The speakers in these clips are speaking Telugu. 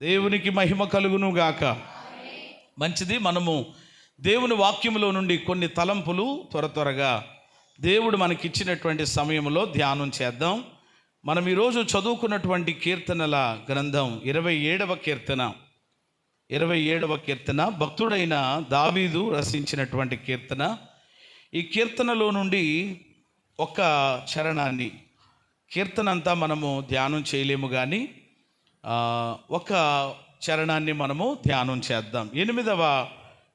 దేవునికి మహిమ కలుగును గాక. మంచిది. మనము దేవుని వాక్యములో నుండి కొన్ని తలంపులు త్వరగా దేవుడు మనకిచ్చినటువంటి సమయంలో ధ్యానం చేద్దాం. మనం ఈరోజు చదువుకున్నటువంటి కీర్తనల గ్రంథం 27వ కీర్తన భక్తుడైన దావీదు రచించినటువంటి కీర్తన. ఈ కీర్తనలో నుండి ఒక చరణాన్ని, కీర్తన అంతా మనము ధ్యానం చేయలేము, కానీ ఒక చరణాన్ని మనము ధ్యానం చేద్దాం. 8వ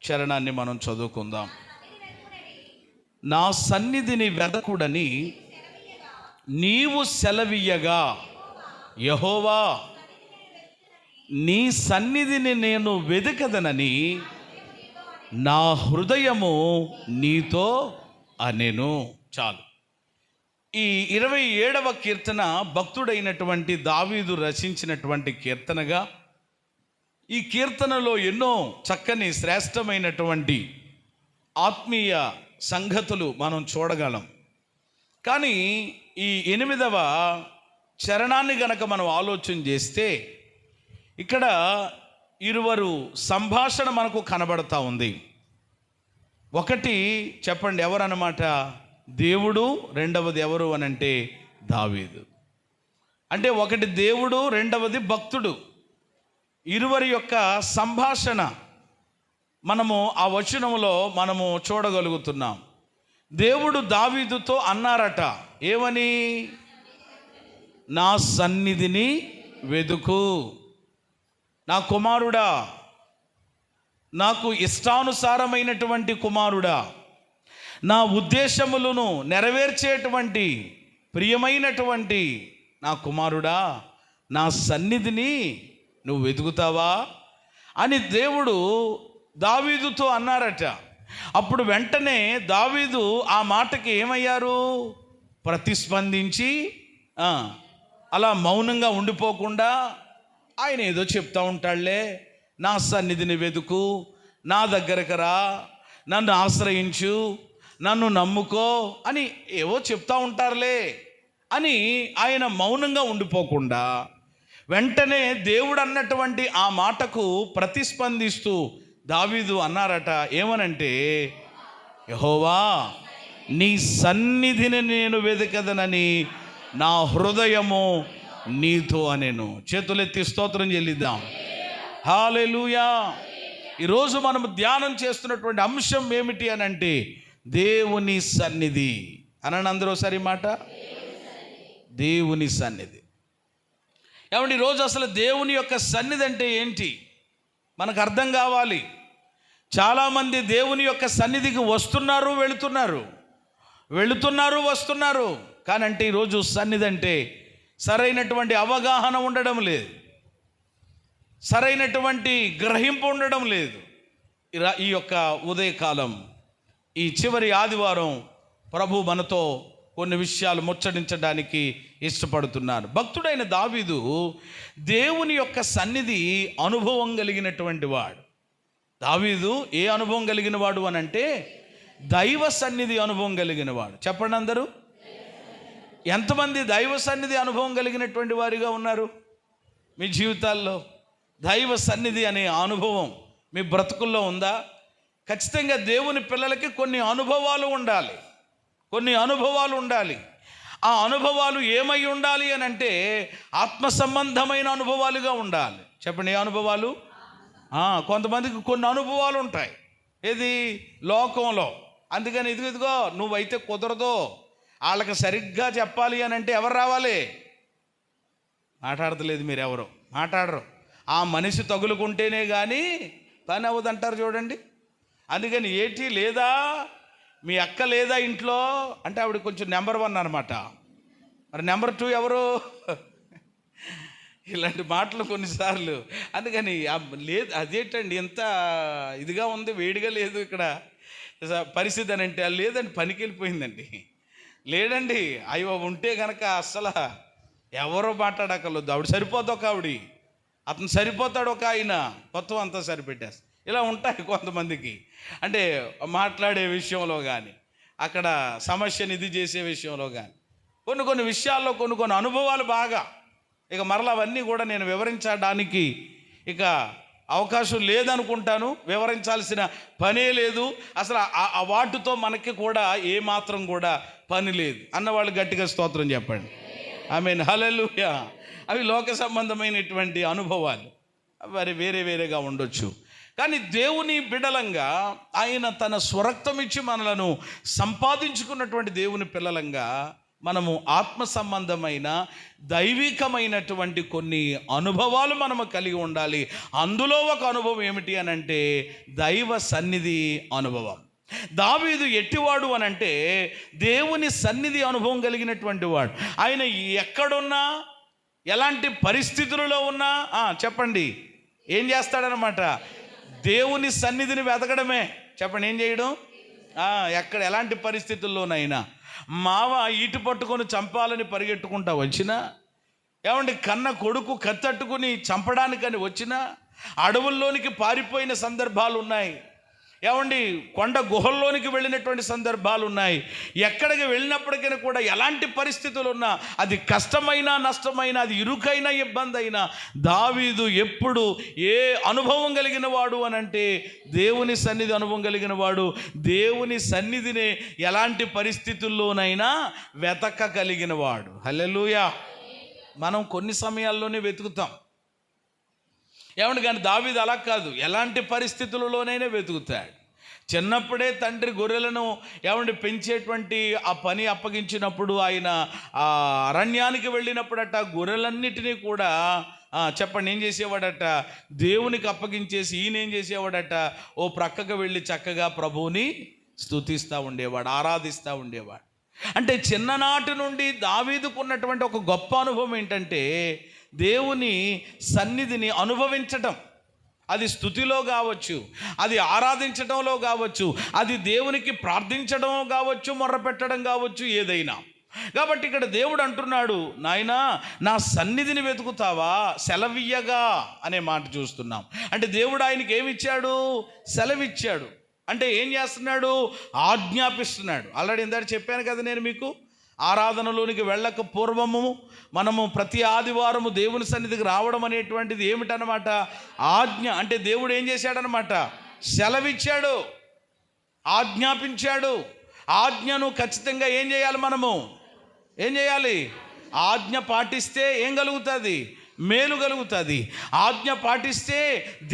చరణాన్ని మనం చదువుకుందాం. నా సన్నిధిని వెదకుడని నీవు సెలవీయగా, యెహోవా నీ సన్నిధిని నేను వెదకదనని నా హృదయము నీతో అనెను. చాలు. ఈ 27వ కీర్తన భక్తుడైనటువంటి దావీదు రచించినటువంటి కీర్తనగా, ఈ కీర్తనలో ఎన్నో చక్కని శ్రేష్టమైనటువంటి ఆత్మీయ సంగతులు మనం చూడగలం. కానీ ఈ 8వ చరణాన్ని గనక మనం ఆలోచన చేస్తే, ఇక్కడ ఇరువురు సంభాషణ మనకు కనబడతా ఉంది. ఒకటి చెప్పండి, ఎవరన్నమాట? దేవుడు. రెండవది ఎవరు అనంటే దావీదు. అంటే ఒకటి దేవుడు, రెండవది భక్తుడు. ఇరువురి యొక్క సంభాషణ మనము ఆ వచనములో మనము చూడగలుగుతున్నాం. దేవుడు దావీదుతో అన్నారట, ఏమని? నా సన్నిధిని వెదుకు, నా కుమారుడా, నాకు ఇష్టానుసారమైనటువంటి కుమారుడా, నా ఉద్దేశములను నెరవేర్చేటువంటి ప్రియమైనటువంటి నా కుమారుడా, నా సన్నిధిని నువ్వు వెతుకుతావా అని దేవుడు దావీదుతో అన్నారట. అప్పుడు వెంటనే దావీదు ఆ మాటకి ఏమయ్యారు? ప్రతిస్పందించి అలా మౌనంగా ఉండిపోకుండా, ఆయన ఏదో చెప్తా ఉంటాడులే, నా సన్నిధిని వెతుకు, నా దగ్గరకు రా, నన్ను ఆశ్రయించు, నన్ను నమ్ముకో అని ఏవో చెప్తా ఉంటారులే అని ఆయన మౌనంగా ఉండిపోకుండా, వెంటనే దేవుడు అన్నటువంటి ఆ మాటకు ప్రతిస్పందిస్తూ దావీదు అన్నారట, ఏమనంటే, యెహోవా నీ సన్నిధిని నేను వెదకదనని నా హృదయము నీతో అనెను. చేతులెత్తి స్తోత్రం చెల్లిద్దాం. హల్లెలూయా. ఈరోజు మనం ధ్యానం చేస్తున్నటువంటి అంశం ఏమిటి అనంటే, దేవుని సన్నిధి. అనండి అందరూ సరి మాట, దేవుని సన్నిధి. ఏమండి, ఈరోజు అసలు దేవుని యొక్క సన్నిధి అంటే ఏంటి మనకు అర్థం కావాలి. చాలామంది దేవుని యొక్క సన్నిధికి వస్తున్నారు, వెళుతున్నారు, వస్తున్నారు. కానంటే ఈరోజు సన్నిధి అంటే సరైనటువంటి అవగాహన ఉండడం లేదు, సరైనటువంటి గ్రహింపు ఉండడం లేదు. ఈ యొక్క ఉదయకాలం, ఈ చివరి ఆదివారం ప్రభు మనతో కొన్ని విషయాలు ముచ్చటించడానికి ఇష్టపడుతున్నారు. భక్తుడైన దావీదు దేవుని యొక్క సన్నిధి అనుభవం కలిగినటువంటి వాడు. దావీదు ఏ అనుభవం కలిగిన వాడు అనంటే, దైవ సన్నిధి అనుభవం కలిగిన వాడు. చెప్పండి అందరూ, ఎంతమంది దైవ సన్నిధి అనుభవం కలిగినటువంటి వారిగా ఉన్నారు? మీ జీవితాల్లో దైవ సన్నిధి అనే అనుభవం మీ బ్రతుకుల్లో ఉందా? ఖచ్చితంగా దేవుని పిల్లలకి కొన్ని అనుభవాలు ఉండాలి. ఆ అనుభవాలు ఏమై ఉండాలి అని అంటే, ఆత్మ సంబంధమైన అనుభవాలుగా ఉండాలి. చెప్పండి, ఏ అనుభవాలు? కొంతమందికి కొన్ని అనుభవాలు ఉంటాయి, ఏది లోకంలో. అందుకని ఇదిగో నువ్వైతే కుదరదు, వాళ్ళకి సరిగ్గా చెప్పాలి అని అంటే ఎవరు రావాలి? మాట్లాడతలేదు, మీరు ఎవరు మాట్లాడరు. ఆ మనిషి తగులుకుంటేనే కానీ పని అవ్వదంటారు చూడండి. అందుకని ఏటి లేదా, మీ అక్క లేదా ఇంట్లో అంటే ఆవిడ కొంచెం నెంబర్ 1 అనమాట. మరి నెంబర్ 2 ఎవరు? ఇలాంటి మాటలు కొన్నిసార్లు. అందుకని లేదు, అదేంటండి ఎంత ఇదిగా ఉంది, వేడిగా లేదు ఇక్కడ పరిస్థితి అని అంటే, లేదండి పనికి వెళ్ళిపోయిందండి. లేడండి, అయ్యో ఉంటే కనుక అస్సలు ఎవరో మాట్లాడకలేదు. ఆవిడ సరిపోద్ది ఒక ఆవిడ, అతను సరిపోతాడు ఒక ఆయన, మొత్తం అంతా సరిపెట్టేస్తాడు. ఇలా ఉంటాయి కొంతమందికి. అంటే మాట్లాడే విషయంలో కానీ, అక్కడ సమస్యను ఇది చేసే విషయంలో కానీ. కొన్ని విషయాల్లో కొన్ని అనుభవాలు బాగా, ఇక మరలా అవన్నీ కూడా నేను వివరించడానికి ఇక అవకాశం లేదనుకుంటాను. వివరించాల్సిన పనే లేదు అసలు. ఆ వాటితో మనకి కూడా ఏమాత్రం కూడా పని లేదు అన్నవాళ్ళు గట్టిగా స్తోత్రం చెప్పండి. ఆమేన్, హల్లెలూయా. అవి లోక సంబంధమైనటువంటి అనుభవాలు, మరి వేరేగా ఉండొచ్చు. కానీ దేవుని బిడలంగా ఆయన తన స్వరక్తం ఇచ్చి మనలను సంపాదించుకున్నటువంటి దేవుని పిల్లలంగా మనము ఆత్మ సంబంధమైన దైవికమైనటువంటి కొన్ని అనుభవాలు మనము కలిగి ఉండాలి. అందులో ఒక అనుభవం ఏమిటి అని అంటే దైవ సన్నిధి అనుభవం. దావీదు ఎట్టివాడు అని అంటే దేవుని సన్నిధి అనుభవం కలిగినటువంటి వాడు. ఆయన ఎక్కడున్నా, ఎలాంటి పరిస్థితులలో ఉన్నా చెప్పండి ఏం చేస్తాడనమాట? దేవుని సన్నిధిని వెతకడమే. చెప్పండి, ఏం చేయడం? ఎక్కడ ఎలాంటి పరిస్థితుల్లోనైనా మావ ఈటు పట్టుకొని చంపాలని పరిగెట్టుకుంటా వచ్చినా, ఏమండి కన్న కొడుకు కత్తట్టుకుని చంపడానికని వచ్చినా, అడవుల్లోనికి పారిపోయిన సందర్భాలు ఉన్నాయి, ఏమండి కొండ గుహల్లోనికి వెళ్ళినటువంటి సందర్భాలు ఉన్నాయి. ఎక్కడికి వెళ్ళినప్పటికీ కూడా ఎలాంటి పరిస్థితులు ఉన్నా, అది కష్టమైనా నష్టమైనా, అది ఇరుకైనా ఇబ్బంది అయినా, దావీదు ఎప్పుడు ఏ అనుభవం కలిగిన వాడు అని అంటే దేవుని సన్నిధి అనుభవం కలిగిన వాడు. దేవుని సన్నిధిని ఎలాంటి పరిస్థితుల్లోనైనా వెతకగలిగిన వాడు. హల్లెలూయా. మనం కొన్ని సమయాల్లోనే వెతుకుతాం, ఏమండి, కానీ దావీదు అలా కాదు, ఎలాంటి పరిస్థితులలోనైనా వెతుకుతాడు. చిన్నప్పుడే తండ్రి గొర్రెలను ఏమండి పెంచేటువంటి ఆ పని అప్పగించినప్పుడు ఆయన ఆ అరణ్యానికి వెళ్ళినప్పుడట గొర్రెలన్నిటినీ కూడా చెప్పండి ఏం చేసేవాడట? దేవునికి అప్పగించేసి ఈయన ఏం చేసేవాడట? ఓ ప్రక్కకు వెళ్ళి చక్కగా ప్రభువుని స్తుతిస్తూ ఉండేవాడు, ఆరాధిస్తూ ఉండేవాడు. అంటే చిన్ననాటి నుండి దావీదుకున్నటువంటి ఒక గొప్ప అనుభవం ఏంటంటే దేవుని సన్నిధిని అనుభవించటం. అది స్తుతిలో కావచ్చు, అది ఆరాధించడంలో కావచ్చు, అది దేవునికి ప్రార్థించడం కావచ్చు, మొర్రపెట్టడం కావచ్చు, ఏదైనా. కాబట్టి ఇక్కడ దేవుడు అంటున్నాడు, నాయనా నా సన్నిధిని వెతుకుతావా? సెలవియ్యగా అనే మాట చూస్తున్నాం. అంటే దేవుడు ఆయనకి ఏమిచ్చాడు? సెలవిచ్చాడు. అంటే ఏం చేస్తున్నాడు? ఆజ్ఞాపిస్తున్నాడు. ఆల్రెడీ ఇందాక చెప్పాను కదా నేను మీకు, ఆరాధనలోనికి వెళ్ళక పూర్వము మనము ప్రతి ఆదివారము దేవుని సన్నిధికి రావడం అనేటువంటిది ఏమిటనమాట? ఆజ్ఞ. అంటే దేవుడు ఏం చేశాడనమాట? సెలవిచ్చాడు, ఆజ్ఞాపించాడు. ఆజ్ఞను ఖచ్చితంగా ఏం చేయాలి? మనము ఏం చేయాలి? ఆజ్ఞ పాటిస్తే ఏం కలుగుతుంది? మేలు కలుగుతుంది. ఆజ్ఞ పాటిస్తే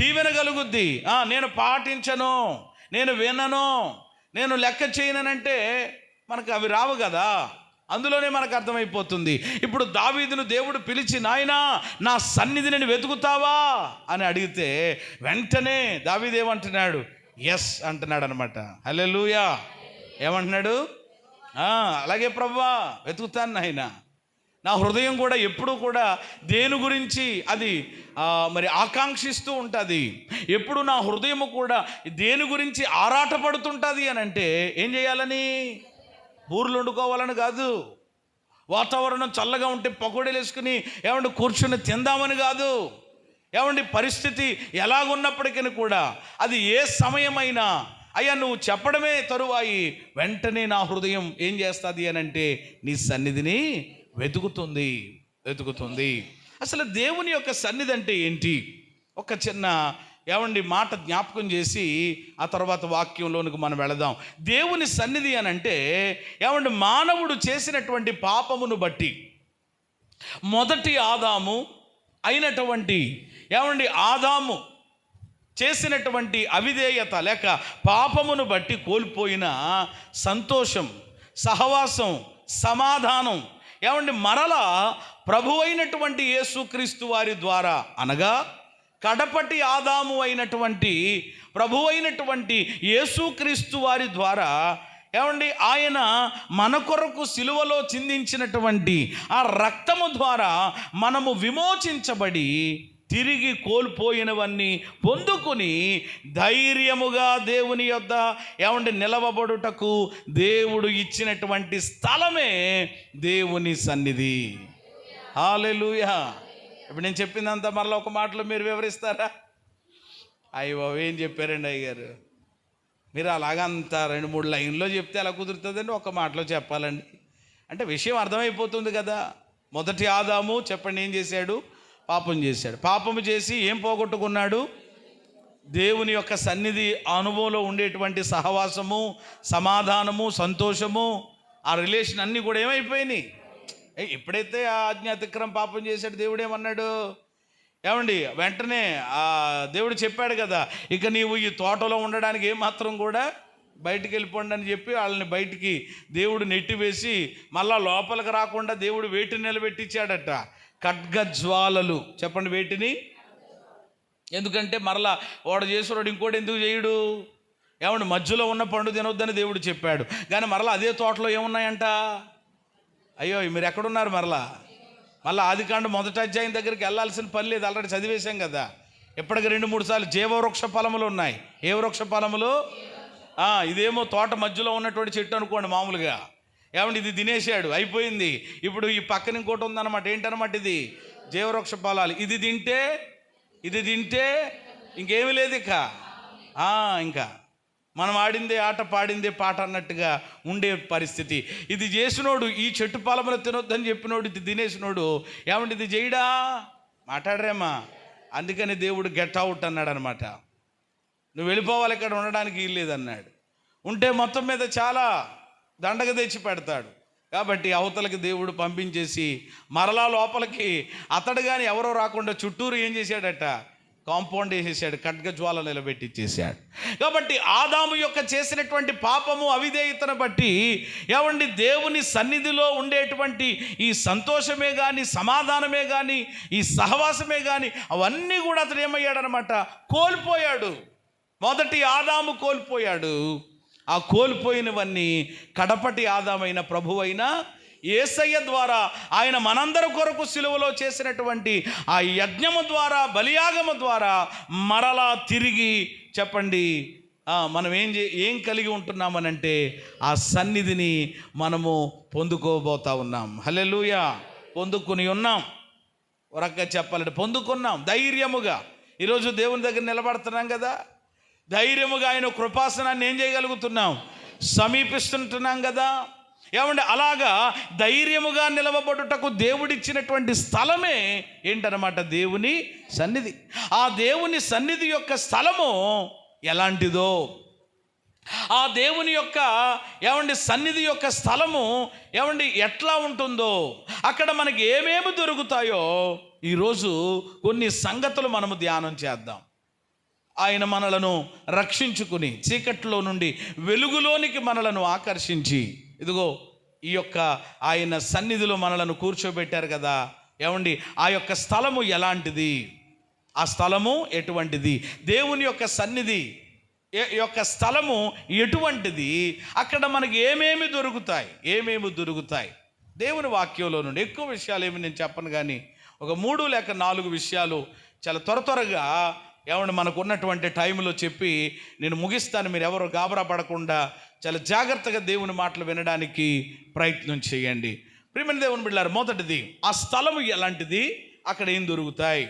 దీవెన కలుగుద్ది. నేను పాటించను, నేను వినను, నేను లెక్క చేయనంటే మనకు అవి రావు కదా. అందులోనే మనకు అర్థమైపోతుంది. ఇప్పుడు దావీదును దేవుడు పిలిచి, నాయనా నా సన్నిధిని వెతుకుతావా అని అడిగితే వెంటనే దావీదు ఏమంటున్నాడు? ఎస్ అంటున్నాడు అనమాట. హల్లెలూయా. ఏమంటున్నాడు? అలాగే ప్రభువా వెతుకుతాను నాయనా. నా హృదయం కూడా ఎప్పుడు కూడా దేని గురించి అది మరి ఆకాంక్షిస్తూ ఉంటుంది. ఎప్పుడు నా హృదయం కూడా దేని గురించి ఆరాటపడుతుంటుంది అని అంటే ఏం చేయాలని? బూర్లు వండుకోవాలని కాదు, వాతావరణం చల్లగా ఉంటే పకోడీలు వేసుకుని ఏమంటే కూర్చుని తిందామని కాదు. ఏమండి పరిస్థితి ఎలాగున్నప్పటికీ కూడా అది ఏ సమయమైనా అయ్యా నువ్వు చెప్పడమే తరువాయి వెంటనే నా హృదయం ఏం చేస్తుంది అని అంటే నీ సన్నిధిని వెతుకుతుంది. అసలు దేవుని యొక్క సన్నిధి అంటే ఏంటి? ఒక చిన్న ఏమండి మాట జ్ఞాపకం చేసి ఆ తర్వాత వాక్యంలోనికి మనం వెళదాం. దేవుని సన్నిధి అని అంటే ఏమండి మానవుడు చేసినటువంటి పాపమును బట్టి మొదటి ఆదాము అయినటువంటి ఏమండి ఆదాము చేసినటువంటి అవిధేయత లేక పాపమును బట్టి కోల్పోయిన సంతోషం, సహవాసం, సమాధానం ఏమండి మరలా ప్రభు అయినటువంటి యేసుక్రీస్తు వారి ద్వారా, అనగా కడపటి ఆదాము అయినటువంటి ప్రభు అయినటువంటి యేసుక్రీస్తు వారి ద్వారా ఏమండి ఆయన మన కొరకు సిలువలో చిందించినటువంటి ఆ రక్తము ద్వారా మనము విమోచించబడి తిరిగి కోల్పోయినవన్నీ పొందుకుని ధైర్యముగా దేవుని యొద్ద ఏమండి నిలవబడుటకు దేవుడు ఇచ్చినటువంటి స్థలమే దేవుని సన్నిధి. హల్లెలూయా. ఇప్పుడు నేను చెప్పిందంతా మరలా ఒక మాటలో మీరు వివరిస్తారా? అయ్యో ఏం చెప్పారండి అయ్యగారు, మీరు అలాగంతా 2-3 లైన్లో చెప్తే ఎలా కుదురుతుందండి? ఒక మాటలో చెప్పాలండి. అంటే విషయం అర్థమైపోతుంది కదా. మొదటి ఆదాము చెప్పండి ఏం చేశాడు? పాపం చేశాడు. పాపము చేసి ఏం పోగొట్టుకున్నాడు? దేవుని యొక్క సన్నిధి అనుభవంలో ఉండేటువంటి సహవాసము, సమాధానము, సంతోషము, ఆ రిలేషన్ అన్నీ కూడా ఏమైపోయినాయి. ఎప్పుడైతే ఆ అజ్ఞాతిక్రమం పాపం చేశాడు, దేవుడు ఏమన్నాడు? ఏమండి వెంటనే ఆ దేవుడు చెప్పాడు కదా, ఇక నీవు ఈ తోటలో ఉండడానికి ఏమాత్రం కూడా బయటికి వెళ్ళిపోండి అని చెప్పి వాళ్ళని బయటికి దేవుడు నెట్టివేసి మళ్ళా లోపలికి రాకుండా దేవుడు వేటిని నిలబెట్టించాడట, ఖడ్గజ్వాలలు. చెప్పండి వేటిని. ఎందుకంటే మరలా వాడు చేసేవాడు ఇంకోటి ఎందుకు చేయడు? ఏమండి మధ్యలో ఉన్న పండు తినొద్దని దేవుడు చెప్పాడు, కానీ మరలా అదే తోటలో ఏమున్నాయంట? అయ్యో మీరు ఎక్కడున్నారు? మళ్ళీ ఆదికాండం మొదటి అధ్యాయం దగ్గరికి వెళ్ళాల్సిన పని లేదు, ఆల్రెడీ చదివేశాం కదా. ఎప్పటికి 2-3 సార్లు జీవవృక్ష ఫలములు ఉన్నాయి. ఏ వృక్ష ఫలములు? ఇదేమో తోట మధ్యలో ఉన్నటువంటి చెట్టు అనుకోండి మామూలుగా. ఏమండి ఇది తినేసాడు, అయిపోయింది. ఇప్పుడు ఈ పక్కన ఇంకోటి ఉందన్నమాట. ఏంటన్నమాట? ఇది జీవవృక్ష ఫలాలు. ఇది తింటే ఇంకేమీ లేదు ఇక. ఇంకా మనం ఆడిందే ఆట, పాడిందే పాట అన్నట్టుగా ఉండే పరిస్థితి. ఇది చేసినోడు, ఈ చెట్టు ఫలములు తినొద్దని చెప్పినోడు, ఇది తినేసినోడు ఏమంటే ఇది చేయడా? మాట్లాడరేమా? అందుకని దేవుడు గెట్ అవుట్ అన్నాడు అనమాట. నువ్వు వెళ్ళిపోవాలి, ఇక్కడ ఉండడానికి వీలు లేదన్నాడు. ఉంటే మొత్తం మీద చాలా దండగ తెచ్చి పెడతాడు. కాబట్టి అవతలకి దేవుడు పంపించేసి మరలా లోపలికి అతడు కానీ ఎవరో రాకుండా చుట్టూరు ఏం చేశాడట? కాంపౌండ్ వేసేసాడు, ఖడ్గజ్వాల నిలబెట్టించేసాడు. కాబట్టి ఆదాము యొక్క చేసినటువంటి పాపము, అవిధేయతను బట్టి ఏమండి దేవుని సన్నిధిలో ఉండేటువంటి ఈ సంతోషమే కానీ, సమాధానమే కానీ, ఈ సహవాసమే కానీ అవన్నీ కూడా అతడు ఏమయ్యాడనమాట? కోల్పోయాడు. మొదటి ఆదాము కోల్పోయాడు. ఆ కోల్పోయినవన్నీ కడపటి ఆదామైన ప్రభువైన యేసయ్య ద్వారా, ఆయన మనందరి కొరకు సిలువలో చేసినటువంటి ఆ యజ్ఞము ద్వారా, బలియాగము ద్వారా మరలా తిరిగి చెప్పండి మనం ఏం కలిగి ఉంటున్నామనంటే ఆ సన్నిధిని మనము పొందుకోబోతా ఉన్నాం. హల్లెలూయా. పొందుకుని ఉన్నాం. ఒరక్క చెప్పాలంటే పొందుకున్నాం ధైర్యముగా. ఈరోజు దేవుని దగ్గర నిలబడుతున్నాం కదా, ధైర్యముగా ఆయన కృపాసనాన్ని ఏం చేయగలుగుతున్నాం? సమీపిస్తుంటున్నాం కదా. ఏమంటే అలాగా ధైర్యముగా నిలవబడుటకు దేవుడిచ్చినటువంటి స్థలమే ఏంటన్నమాట? దేవుని సన్నిధి. ఆ దేవుని సన్నిధి యొక్క స్థలము ఎలాంటిదో, ఆ దేవుని యొక్క సన్నిధి యొక్క స్థలము ఎట్లా ఉంటుందో, అక్కడ మనకి ఏమేమి దొరుకుతాయో ఈరోజు కొన్ని సంగతులు మనము ధ్యానం చేద్దాం. ఆయన మనలను రక్షించుకుని చీకట్లో నుండి వెలుగులోనికి మనలను ఆకర్షించి ఇదిగో ఈ యొక్క ఆయన సన్నిధిలో మనలను కూర్చోబెట్టారు కదా. ఆ యొక్క స్థలము ఎలాంటిది, ఆ స్థలము ఎటువంటిది, దేవుని యొక్క సన్నిధి యొక్క స్థలము ఎటువంటిది, అక్కడ మనకి ఏమేమి దొరుకుతాయి దేవుని వాక్యంలో నుండి. ఎక్కువ విషయాలు ఏమి నేను చెప్పను, కానీ ఒక 3 లేక 4 విషయాలు చాలా త్వరగా మనకు ఉన్నటువంటి టైంలో చెప్పి నేను ముగిస్తాను. మీరు ఎవరు గాబరా పడకుండా చాలా జాగ్రత్తగా దేవుని మాటలు వినడానికి ప్రయత్నం చేయండి. ప్రియమైన దేవుని బిడ్డలారా, మొదటిది ఆ స్థలము ఎలాంటిది, అక్కడ ఏం దొరుకుతాయి,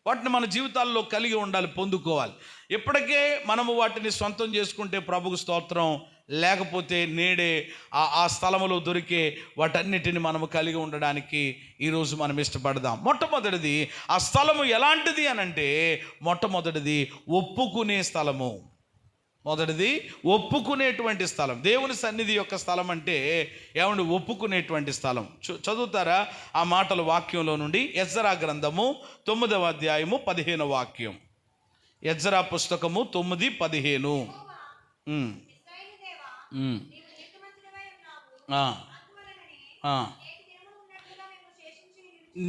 వాటిని మన జీవితాల్లో కలిగి ఉండాలి, పొందుకోవాలి. ఇప్పటికే మనము వాటిని సొంతం చేసుకుంటే ప్రభుకు స్తోత్రం, లేకపోతే నేడే ఆ స్థలములో దొరికే వాటన్నిటిని మనము కలిగి ఉండడానికి ఈరోజు మనం ఇష్టపడదాం. మొట్టమొదటిది ఆ స్థలము ఎలాంటిది అనంటే, మొట్టమొదటిది ఒప్పుకునే స్థలము. మొదటిది ఒప్పుకునేటువంటి స్థలం. దేవుని సన్నిధి యొక్క స్థలం అంటే ఒప్పుకునేటువంటి స్థలం. చదువుతారా ఆ మాటలు వాక్యంలో నుండి? ఎజ్రా గ్రంథము 9వ అధ్యాయము 15వ వాక్యం. ఎజ్రా పుస్తకము 9:15.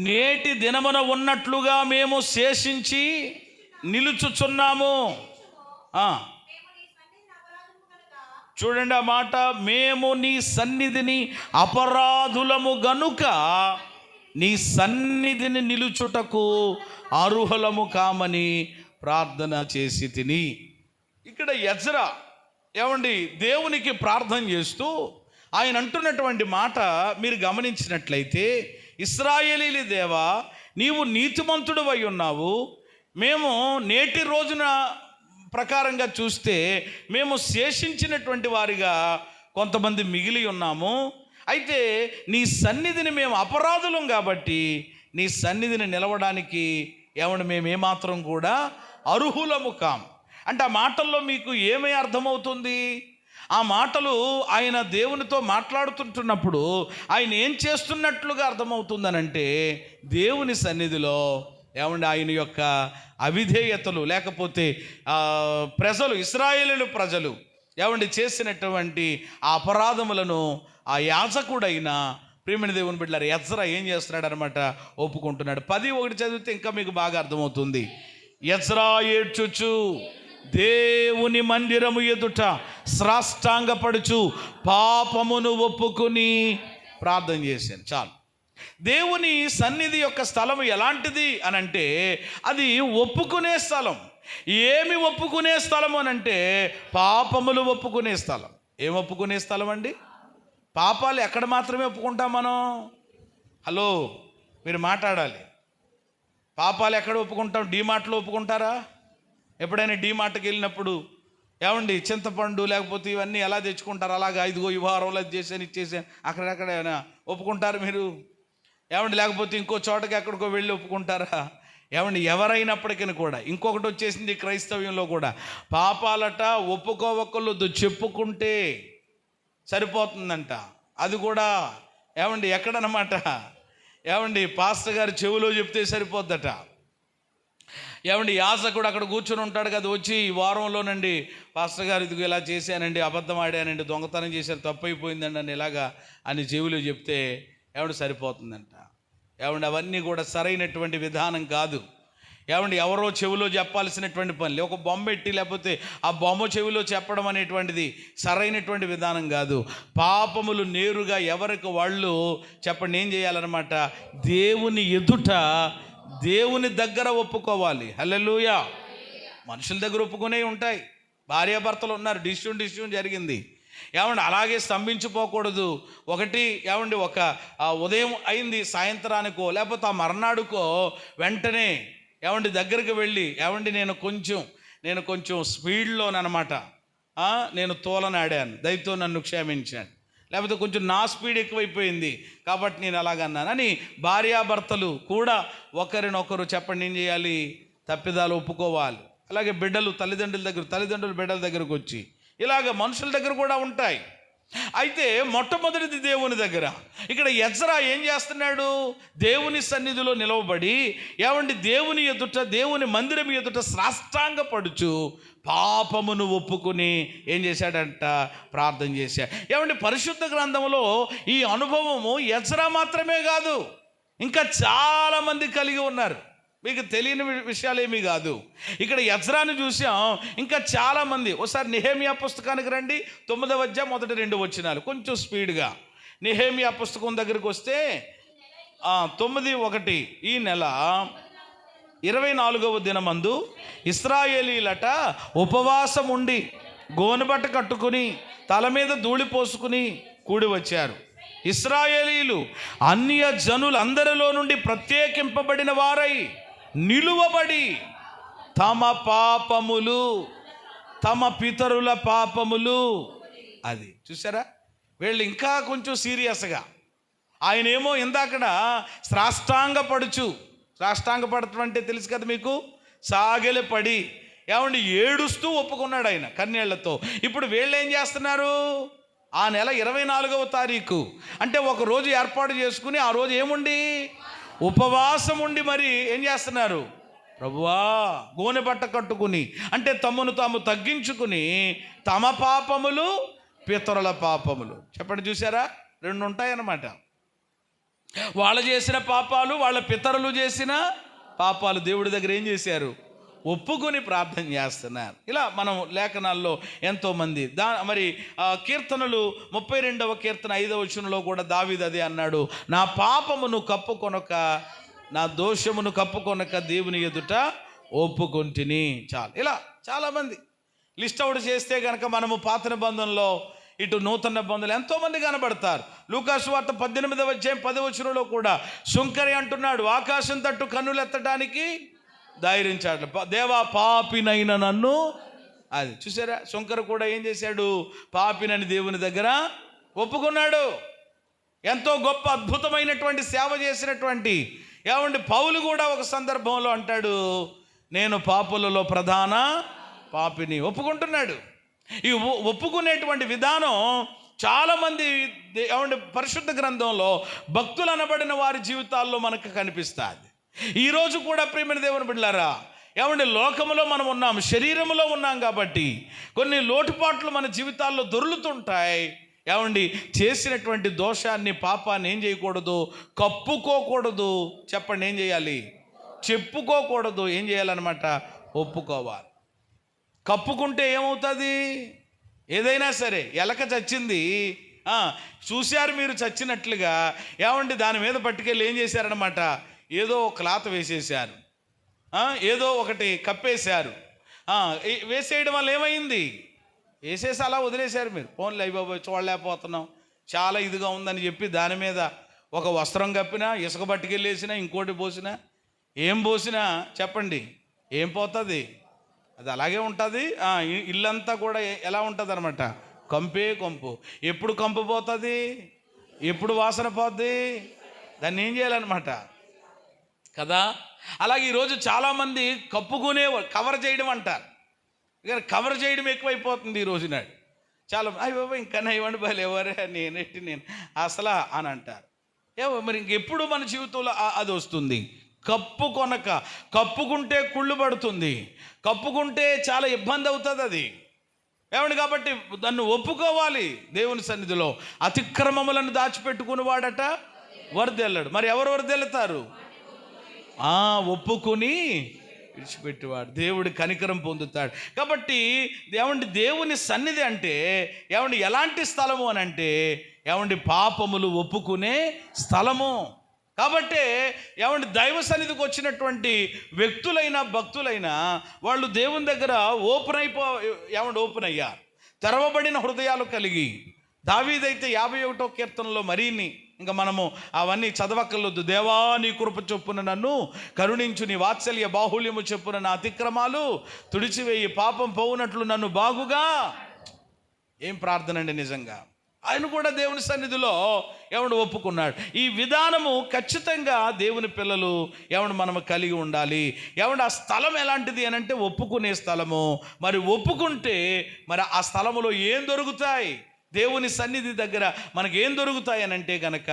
నేటి దినమున ఉన్నట్లుగా మేము శేషించి నిలుచుచున్నాము. చూడండి ఆ మాట, మేము నీ సన్నిధిని అపరాధులము గనుక నీ సన్నిధిని నిలుచుటకు అర్హులము కామని ప్రార్థన చేసి తిని. ఇక్కడ ఎజ్రా దేవునికి ప్రార్థన చేస్తూ ఆయన అంటున్నటువంటి మాట మీరు గమనించినట్లయితే, ఇశ్రాయేలీల దేవా, నీవు నీతిమంతుడు అయి ఉన్నావు. మేము నేటి రోజున ప్రకారంగా చూస్తే మేము శేషించినటువంటి వారిగా కొంతమంది మిగిలి ఉన్నాము. అయితే నీ సన్నిధిని మేము అపరాధులం కాబట్టి నీ సన్నిధిని నిలవడానికి ఏమంటే మేము ఏమాత్రం కూడా అర్హులము కాం. అంటే ఆ మాటల్లో మీకు ఏమీ అర్థమవుతుంది? ఆ మాటలు ఆయన దేవునితో మాట్లాడుతుంటున్నప్పుడు ఆయన ఏం చేస్తున్నట్లుగా అర్థమవుతుందనంటే, దేవుని సన్నిధిలో ఏమంటే ఆయన యొక్క అవిధేయతలు, లేకపోతే ప్రజలు, ఇశ్రాయేలు ప్రజలు ఏమంటే చేసినటువంటి ఆ అపరాధములను ఆ యాజకుడైన ప్రియమైన దేవుని బిడ్డలారా ఎజ్రా ఏం చేస్తున్నాడు అనమాట, ఒప్పుకుంటున్నాడు. 10:1 చదివితే ఇంకా మీకు బాగా అర్థమవుతుంది. ఎజ్రా ఏడ్చుచు దేవుని మందిరము ఎదుట సాష్టాంగపడుచు పాపమును ఒప్పుకుని ప్రార్థన చేశాను. చాలు. దేవుని సన్నిధి యొక్క స్థలం ఎలాంటిది అనంటే అది ఒప్పుకునే స్థలం. ఏమి ఒప్పుకునే స్థలం అనంటే పాపములు ఒప్పుకునే స్థలం. ఏం ఒప్పుకునే స్థలం అండి? పాపాలు ఎక్కడ మాత్రమే ఒప్పుకుంటాం మనం? హలో, మీరు మాట్లాడాలి. పాపాలు ఎక్కడ ఒప్పుకుంటాం? డీమార్ట్లో ఒప్పుకుంటారా? ఎప్పుడైనా డీమార్ట్కి వెళ్ళినప్పుడు ఏమండి చింతపండు లేకపోతే ఇవన్నీ ఎలా తెచ్చుకుంటారు? అలాగా ఇదిగో ఈ వారంలో అది చేసాను, ఇచ్చేసాను, అక్కడెక్కడ ఒప్పుకుంటారు మీరు? ఏమండి లేకపోతే ఇంకో చోటకి ఎక్కడికో వెళ్ళి ఒప్పుకుంటారా? ఏమండి ఎవరైనప్పటికీ కూడా ఇంకొకటి వచ్చేసింది క్రైస్తవ్యంలో కూడా, పాపాలట ఒప్పుకోవక్కర్లేదు, చెప్పుకుంటే సరిపోతుందంట. అది కూడా ఏమండి ఎక్కడనమాట, ఏమండి పాస్టర్ గారు చెవిలో చెప్తే సరిపోద్దట. ఏమండి యాజకుడు అక్కడ కూర్చొని ఉంటాడు కదా, వచ్చి ఈ వారంలోనండి పాస్టర్ గారు ఇదిగో ఇలా చేశానండి, అబద్ధం ఆడానండి, దొంగతనం చేశారు, తప్పు అయిపోయిందండి అని ఇలాగా అని చెవిలో చెప్తే ఏమండి సరిపోతుందంట. ఏమండి అవన్నీ కూడా సరైనటువంటి విధానం కాదు. ఏమండి ఎవరో చెవిలో చెప్పాల్సినటువంటి పనులు, ఒక బొమ్మ పెట్టి లేకపోతే ఆ బొమ్మ చెవిలో చెప్పడం అనేటువంటిది సరైనటువంటి విధానం కాదు. పాపములు నేరుగా ఎవరికి వాళ్ళు చెప్పండి ఏం చేయాలన్నమాట, దేవుని ఎదుట దేవుని దగ్గర ఒప్పుకోవాలి. హల్లెలూయా. మనుషుల దగ్గర ఒప్పుకునే ఉంటాయి. భార్యాభర్తలు ఉన్నారు, డిస్ట్యూన్ జరిగింది, ఏమండి అలాగే స్తంభించిపోకూడదు. ఒకటి ఏమండి ఒక ఉదయం అయింది, సాయంత్రానికో లేకపోతే ఆ మర్నాడుకో వెంటనే ఏమండి దగ్గరికి వెళ్ళి, ఏమండి నేను కొంచెం స్పీడ్లోనమాట నేను తోలనాడాను, దయతో నన్ను క్షమించాను, లేకపోతే కొంచెం నా స్పీడ్ ఎక్కువైపోయింది కాబట్టి నేను అలాగన్నాను అని భార్యాభర్తలు కూడా ఒకరినొకరు చెప్పండి ఏం చేయాలి, తప్పిదాలు ఒప్పుకోవాలి. అలాగే బిడ్డలు తల్లిదండ్రులు బిడ్డల దగ్గరకు వచ్చి ఇలాగ మనుషుల దగ్గర కూడా ఉంటాయి. అయితే మొట్టమొదటిది దేవుని దగ్గర. ఇక్కడ ఎజ్రా ఏం చేస్తున్నాడు, దేవుని సన్నిధిలో నిలవబడి ఏమండి దేవుని ఎదుట, దేవుని మందిరం ఎదుట సాష్టాంగపడుచు పాపమును ఒప్పుకుని ఏం చేశాడంట, ప్రార్థన చేశాడు. ఏమండి పరిశుద్ధ గ్రంథంలో ఈ అనుభవము ఎజ్రా మాత్రమే కాదు, ఇంకా చాలామంది కలిగి ఉన్నారు. మీకు తెలియని విషయాలు ఏమీ కాదు. ఇక్కడ ఎజ్రాను చూసాం, ఇంకా చాలామంది. ఒకసారి నెహెమియా పుస్తకానికి రండి, 9వ అధ్యాయం మొదటి 2 వచనాలు కొంచెం స్పీడ్గా. నెహెమియా పుస్తకం దగ్గరికి వస్తే 9:1 ఈ నెల 24వ దినమందు ఇశ్రాయేలీలట ఉపవాసం ఉండి గోనెబట్ట కట్టుకుని తల మీద ధూళి పోసుకుని కూడి వచ్చారు. ఇశ్రాయేలీలు అన్య జనులందరిలో నుండి ప్రత్యేకింపబడిన వారై నిలువబడి తమ పాపములు, తమ పితరుల పాపములు, అది చూసారా, వీళ్ళు ఇంకా కొంచెం సీరియస్గా. ఆయన ఏమో ఇందాకడ సాష్టాంగపడటం అంటే తెలుసు కదా మీకు, సాగెలు పడి ఏమండి ఏడుస్తూ ఒప్పుకున్నాడు ఆయన కన్నీళ్లతో. ఇప్పుడు వీళ్ళు ఏం చేస్తున్నారు, ఆ నెల 24వ తారీఖు అంటే ఒక రోజు ఏర్పాటు చేసుకుని ఆ రోజు ఏముండి ఉపవాసం ఉండి మరి ఏం చేస్తున్నారు, ప్రభువా గోనె బట్ట కట్టుకుని, అంటే తమను తాము తగ్గించుకుని తమ పాపములు పితరుల పాపములు. చెప్పండి చూసారా, 2 ఉంటాయన్నమాట. వాళ్ళు చేసిన పాపాలు, వాళ్ళ పితరులు చేసిన పాపాలు దేవుడి దగ్గర ఏం చేశారు, ఒప్పుకొని ప్రార్థన చేస్తున్నారు. ఇలా మనం లేఖనాల్లో ఎంతోమంది మరి కీర్తనలు 32వ కీర్తన 5వ వచనంలో కూడా దావీదు అదే అన్నాడు, నా పాపమును కప్పుకొనక, నా దోషమును కప్పుకొనక దేవుని ఎదుట ఒప్పుకొంటిని. చాలు. ఇలా చాలామంది లిస్ట్ అవుట్ చేస్తే కనుక మనము పాత నిబంధనలో ఇటు నూతన నిబంధనలు ఎంతోమంది కనబడతారు. లూకాసు వార్త 18వ అధ్యాయం 10వ వచనంలో కూడా సుంకరి అంటున్నాడు, ఆకాశం తట్టు కన్నులు ఎత్తడానికి ధైర్యించాడు, దేవా పాపినైన నన్ను. అది చూసారా, శంకరు కూడా ఏం చేశాడు, పాపినని దేవుని దగ్గర ఒప్పుకున్నాడు. ఎంతో గొప్ప అద్భుతమైనటువంటి సేవ చేసినటువంటి పౌలు కూడా ఒక సందర్భంలో అంటాడు, నేను పాపులలో ప్రధాన పాపిని ఒప్పుకుంటున్నాడు. ఈ ఒప్పుకునేటువంటి విధానం చాలామంది పరిశుద్ధ గ్రంథంలో భక్తులు అనబడిన వారి జీవితాల్లో మనకు కనిపిస్తుంది. ఈరోజు కూడా ప్రియమైన దేవుని బిడ్డలారా, లోకములో మనం ఉన్నాం, శరీరములో ఉన్నాం కాబట్టి కొన్ని లోటుపాట్లు మన జీవితాల్లో దొర్లుతుంటాయి. చేసినటువంటి దోషాన్ని, పాపాన్ని ఏం చేయకూడదు? కప్పుకోకూడదు. చెప్పండి, ఏం చేయాలి? చెప్పుకోకూడదు. ఏం చేయాలన్నమాట? ఒప్పుకోవాలి. కప్పుకుంటే ఏమవుతుంది? ఏదైనా సరే, ఎలక చచ్చింది, చూశారు మీరు చచ్చినట్లుగా, దాని మీద పట్టుకెళ్ళి ఏం చేశారనమాట? ఏదో క్లాత్ వేసేసారు, ఏదో ఒకటి కప్పేశారు. వేసేయడం వల్ల ఏమైంది? వేసేసి అలా వదిలేశారు. మీరు ఫోన్లు అయిపోయి చూడలేకపోతున్నాం, చాలా ఇదిగా ఉందని చెప్పి దాని మీద ఒక వస్త్రం కప్పినా, ఇసుక పట్టుకెళ్ళేసినా, ఇంకోటి పోసినా, ఏం పోసినా చెప్పండి ఏం పోతుంది? అది అలాగే ఉంటుంది. ఇల్లంతా కూడా ఎలా ఉంటుంది అనమాట? కంపే కంపు. ఎప్పుడు కంపు పోతుంది? ఎప్పుడు వాసన పోద్ది? దాన్ని ఏం చేయాలన్నమాట కదా. అలాగే ఈరోజు చాలామంది కప్పుకునే కవర్ చేయడం అంటారు, కానీ కవర్ చేయడం ఎక్కువైపోతుంది ఈ రోజు నాడు. చాలా అయ్యో ఇంకా ఇవ్వండి బాలు ఎవరే నేను అసలు అని అంటారు. మరి ఇంకెప్పుడు మన జీవితంలో అది వస్తుంది? కప్పుకుంటే కుళ్ళు పడుతుంది, కప్పుకుంటే చాలా ఇబ్బంది అవుతుంది అది. కాబట్టి దాన్ని ఒప్పుకోవాలి. దేవుని సన్నిధిలో అతిక్రమములను దాచిపెట్టుకుని వాడట వరదెళ్ళడు. మరి ఎవరు వరదెళ్తారు? ఒప్పుకుని విడిచిపెట్టేవాడు దేవుడి కనికరం పొందుతాడు. కాబట్టి దేవుని సన్నిధి అంటే ఎలాంటి స్థలము అని అంటే పాపములు ఒప్పుకునే స్థలము. కాబట్టి దైవ సన్నిధికి వచ్చినటువంటి వ్యక్తులైనా భక్తులైనా వాళ్ళు దేవుని దగ్గర ఓపెన్ అయ్యారు, తెరవబడిన హృదయాలు కలిగి. దావీదైతే 51వ కీర్తనలో మరీని ఇంకా మనము అవన్నీ చదవక్కర్లొద్దు. దేవా నీ కృప చొప్పున నన్ను కరుణించు, నీ వాత్సల్య బాహుళ్యము చొప్పున నా అతిక్రమాలు తుడిచివేయి, పాపం పోవునట్లు నన్ను బాగుగా. ఏం ప్రార్థన అండి నిజంగా. ఆయన కూడా దేవుని సన్నిధిలో ఒప్పుకున్నాడు. ఈ విధానము ఖచ్చితంగా దేవుని పిల్లలు మనము కలిగి ఉండాలి. ఆ స్థలం ఎలాంటిది అని అంటే ఒప్పుకునే స్థలము. మరి ఒప్పుకుంటే మరి ఆ స్థలములో ఏం దొరుకుతాయి? దేవుని సన్నిధి దగ్గర మనకి ఏం దొరుకుతాయి అని అంటే కనుక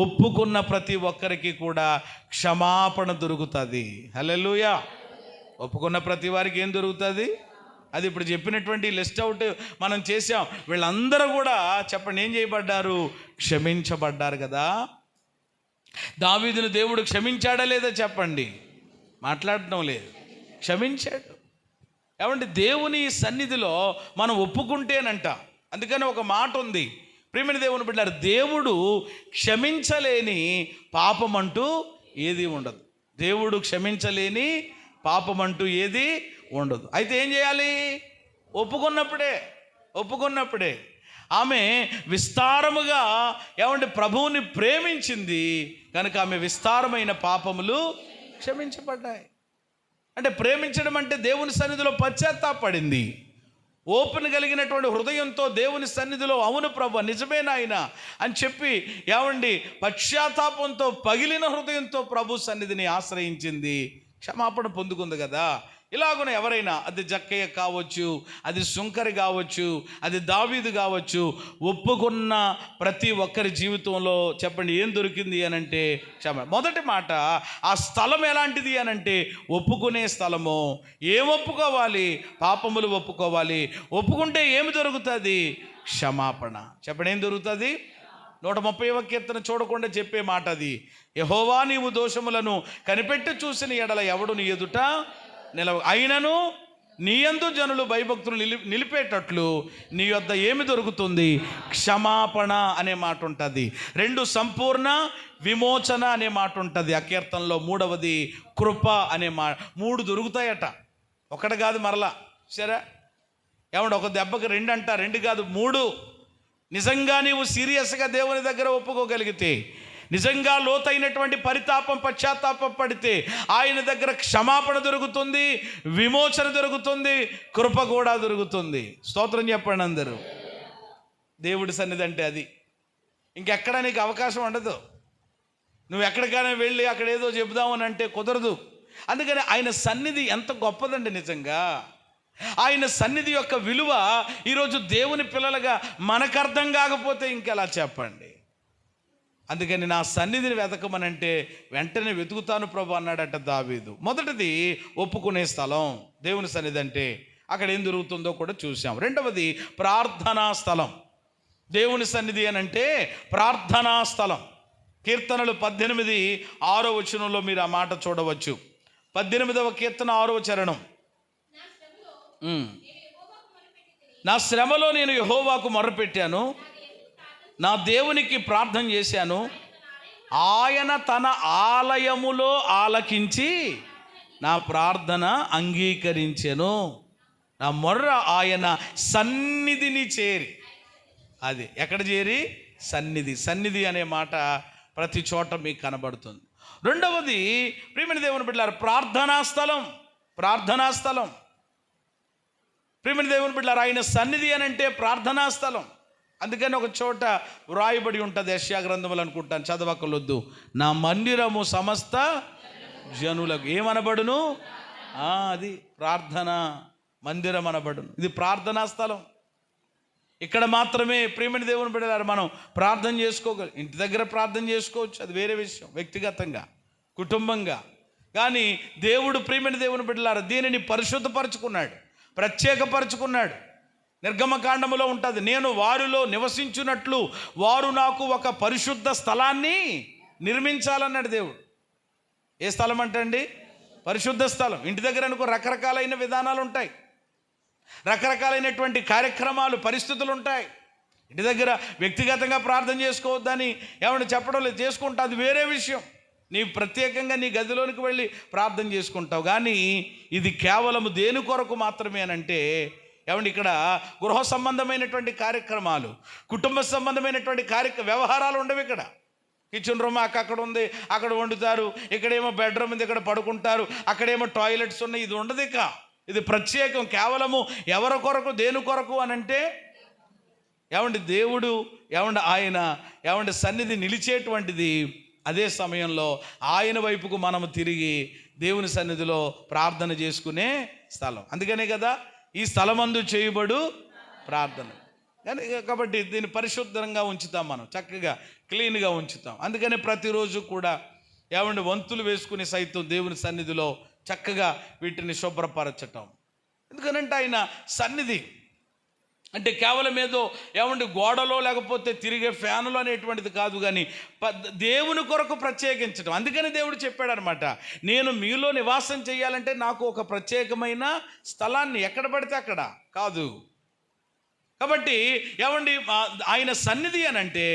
ఒప్పుకున్న ప్రతి ఒక్కరికి కూడా క్షమాపణ దొరుకుతుంది. హల్లెలూయా. ఒప్పుకున్న ప్రతి వారికి ఏం దొరుకుతుంది? అది ఇప్పుడు చెప్పినటువంటి లిస్ట్ అవుట్ మనం చేసాం. వీళ్ళందరూ కూడా చెప్పండి ఏం చేయబడ్డారు? క్షమించబడ్డారు కదా. దావీదును దేవుడు క్షమించాడా లేదా చెప్పండి? మాట్లాడటం లేదు, క్షమించాడు. దేవుని సన్నిధిలో మనం ఒప్పుకుంటేనంట. అందుకని ఒక మాట ఉంది, ప్రియమైన దేవుని బిడ్డలారా, దేవుడు క్షమించలేని పాపం అంటూ ఏది ఉండదు. దేవుడు క్షమించలేని పాపం అంటూ ఏది ఉండదు. అయితే ఏం చేయాలి? ఒప్పుకున్నప్పుడే. ఆమె విస్తారముగా ప్రభువుని ప్రేమించింది కనుక ఆమె విస్తారమైన పాపములు క్షమించబడ్డాయి. అంటే ప్రేమించడం అంటే దేవుని సన్నిధిలో పశ్చాత్తాపడింది. ఓపెన్ కలిగినటువంటి హృదయంతో దేవుని సన్నిధిలో అవును ప్రభు నిజమే నాయన అని చెప్పి పశ్చాత్తాపంతో పగిలిన హృదయంతో ప్రభు సన్నిధిని ఆశ్రయించింది, క్షమాపణ పొందుకుంది కదా. ఇలాగున ఎవరైనా, అది జక్కయ్య కావచ్చు, అది సుంకరి కావచ్చు, అది దావీదు కావచ్చు, ఒప్పుకున్న ప్రతి ఒక్కరి జీవితంలో చెప్పండి ఏం దొరికింది అని అంటే క్షమ. మొదటి మాట, ఆ స్థలం ఎలాంటిది అని అంటే ఒప్పుకునే స్థలము. ఏం ఒప్పుకోవాలి? పాపములు ఒప్పుకోవాలి. ఒప్పుకుంటే ఏమి దొరుకుతుంది? క్షమాపణ. చెప్పండి ఏం దొరుకుతుంది? 130వ కీర్తన చూడకుండా చెప్పే మాట అది. యెహోవా నీవు దోషములను కనిపెట్టి చూసిన ఎడల ఎవడు నీ ఎదుట అయినను నీ యందు జనులు భయభక్తులు నిలిపేటట్లు నీ యొద్ద ఏమి దొరుకుతుంది? క్షమాపణ అనే మాట ఉంటుంది. 2 సంపూర్ణ విమోచన అనే మాట ఉంటుంది ఆ కీర్తనలో. 3వది కృప అనే మాట. 3 దొరుకుతాయట, ఒకటి కాదు మరలా. సరే ఒక దెబ్బకి 2 అంట, 2 కాదు 3. నిజంగా నీవు సీరియస్గా దేవుని దగ్గర ఒప్పుకోగలిగితే, నిజంగా లోతైనటువంటి పరితాపం పశ్చాత్తాపం పడితే ఆయన దగ్గర క్షమాపణ దొరుకుతుంది, విమోచన దొరుకుతుంది, కృప కూడా దొరుకుతుంది. స్తోత్రం చెప్పండి అందరూ. దేవుడి సన్నిధి అంటే అది. ఇంకెక్కడ నీకు అవకాశం ఉండదు. నువ్వు ఎక్కడికైనా వెళ్ళి అక్కడ ఏదో చెబుదామని అంటే కుదరదు. అందుకని ఆయన సన్నిధి ఎంత గొప్పదండి. నిజంగా ఆయన సన్నిధి యొక్క విలువ ఈరోజు దేవుని పిల్లలుగా మనకు అర్థం కాకపోతే ఇంకెలా చెప్పండి. అందుకని నా సన్నిధిని వెతకమనంటే వెంటనే వెతుకుతాను ప్రభు అన్నాడట దావీదు. మొదటిది ఒప్పుకునే స్థలం దేవుని సన్నిధి అంటే. అక్కడ ఏం జరుగుతుందో కూడా చూసాం. రెండవది ప్రార్థనా స్థలం. దేవుని సన్నిధి అని అంటే ప్రార్థనా స్థలం. కీర్తనలు 18:6 మీరు ఆ మాట చూడవచ్చు. 18వ కీర్తన 6వ చరణం. నా శ్రమలో నేను యెహోవాకు మొర్రపెట్టాను, నా దేవునికి ప్రార్థన చేశాను, ఆయన తన ఆలయములో ఆలకించి నా ప్రార్థన అంగీకరించెను. నా మొర్ర ఆయన సన్నిధిని చేరి. అది ఎక్కడ చేరి? సన్నిధి. సన్నిధి అనే మాట ప్రతి చోట మీకు కనబడుతుంది. రెండవది ప్రియమైన దేవుని బిడ్డలారా, ప్రార్థనా స్థలం. ప్రార్థనా స్థలం. ప్రియమైన దేవుని బిడ్డలారా, ఆయన సన్నిధి అని అంటే ప్రార్థనా స్థలం. అందుకని ఒక చోట వ్రాయబడి ఉంటుంది, యెషయా గ్రంథములు అనుకుంటాను, చదవకలొద్దు. నా మందిరము సమస్త జనులకు ఏమనబడును? అది ప్రార్థన మందిరం అనబడును. ఇది ప్రార్థనా స్థలం. ఇక్కడ మాత్రమే ప్రియమైన దేవుని బిడ్డలారా మనం ప్రార్థన చేసుకోగలం. ఇంటి దగ్గర ప్రార్థన చేసుకోవచ్చు, అది వేరే విషయం, వ్యక్తిగతంగా కుటుంబంగా. కానీ దేవుడు ప్రియమైన దేవుని బిడ్డలారా దీనిని పరిశుద్ధపరచుకున్నాడు, ప్రత్యేకపరచుకున్నాడు. నిర్గమకాండములో ఉంటుంది, నేను వారిలో నివసించున్నట్లు వారు నాకు ఒక పరిశుద్ధ స్థలాన్ని నిర్మించాలన్నాడు దేవుడు. ఏ స్థలం అంటండి? పరిశుద్ధ స్థలం. ఇంటి దగ్గర అనుకో రకరకాలైన విధానాలు ఉంటాయి, రకరకాలైనటువంటి కార్యక్రమాలు, పరిస్థితులు ఉంటాయి. ఇంటి దగ్గర వ్యక్తిగతంగా ప్రార్థన చేసుకోవద్దని ఏమన్నా చెప్పడం లేదు, చేసుకుంటా, అది వేరే విషయం. నీ ప్రత్యేకంగా నీ గదిలోనికి వెళ్ళి ప్రార్థన చేసుకుంటావు. కానీ ఇది కేవలము దేని కొరకు మాత్రమే అనంటే ఏమండి, ఇక్కడ గృహ సంబంధమైనటువంటి కార్యక్రమాలు, కుటుంబ సంబంధమైనటువంటి వ్యవహారాలు ఉండవు. ఇక్కడ కిచెన్ రూమ్ అక్కడ ఉంది, అక్కడ వండుతారు, ఇక్కడేమో బెడ్రూమ్ ఉంది, ఇక్కడ పడుకుంటారు, అక్కడేమో టాయిలెట్స్ ఉన్నాయి. ఇది ఉండదు. ఇక ఇది ప్రత్యేకం, కేవలము ఎవరి కొరకు, దేని కొరకు అనంటే ఏమండి దేవుడు ఆయన సన్నిధి నిలిచేటువంటిది. అదే సమయంలో ఆయన వైపుకు మనము తిరిగి దేవుని సన్నిధిలో ప్రార్థన చేసుకునే స్థలం. అందుకనే కదా ఈ స్థలమందు చేయబడు ప్రార్థన. కానీ కాబట్టి దీన్ని పరిశుద్ధంగా ఉంచుతాం, మనం చక్కగా క్లీన్గా ఉంచుతాం. అందుకని ప్రతిరోజు కూడా వంతులు వేసుకుని సైతం దేవుని సన్నిధిలో చక్కగా వీటిని శుభ్రపరచటం. ఎందుకనంటే ఆయన సన్నిధి అంటే కేవలం ఏదో గోడలో లేకపోతే తిరిగే ఫ్యానులు అనేటువంటిది కాదు, కానీ దేవుని కొరకు ప్రత్యేకించడం. అందుకని దేవుడు చెప్పాడనమాట, నేను మీలో నివాసం చేయాలంటే నాకు ఒక ప్రత్యేకమైన స్థలాన్ని ఎక్కడ పడితే అక్కడ కాదు. కాబట్టి ఆయన సన్నిధి అని అంటే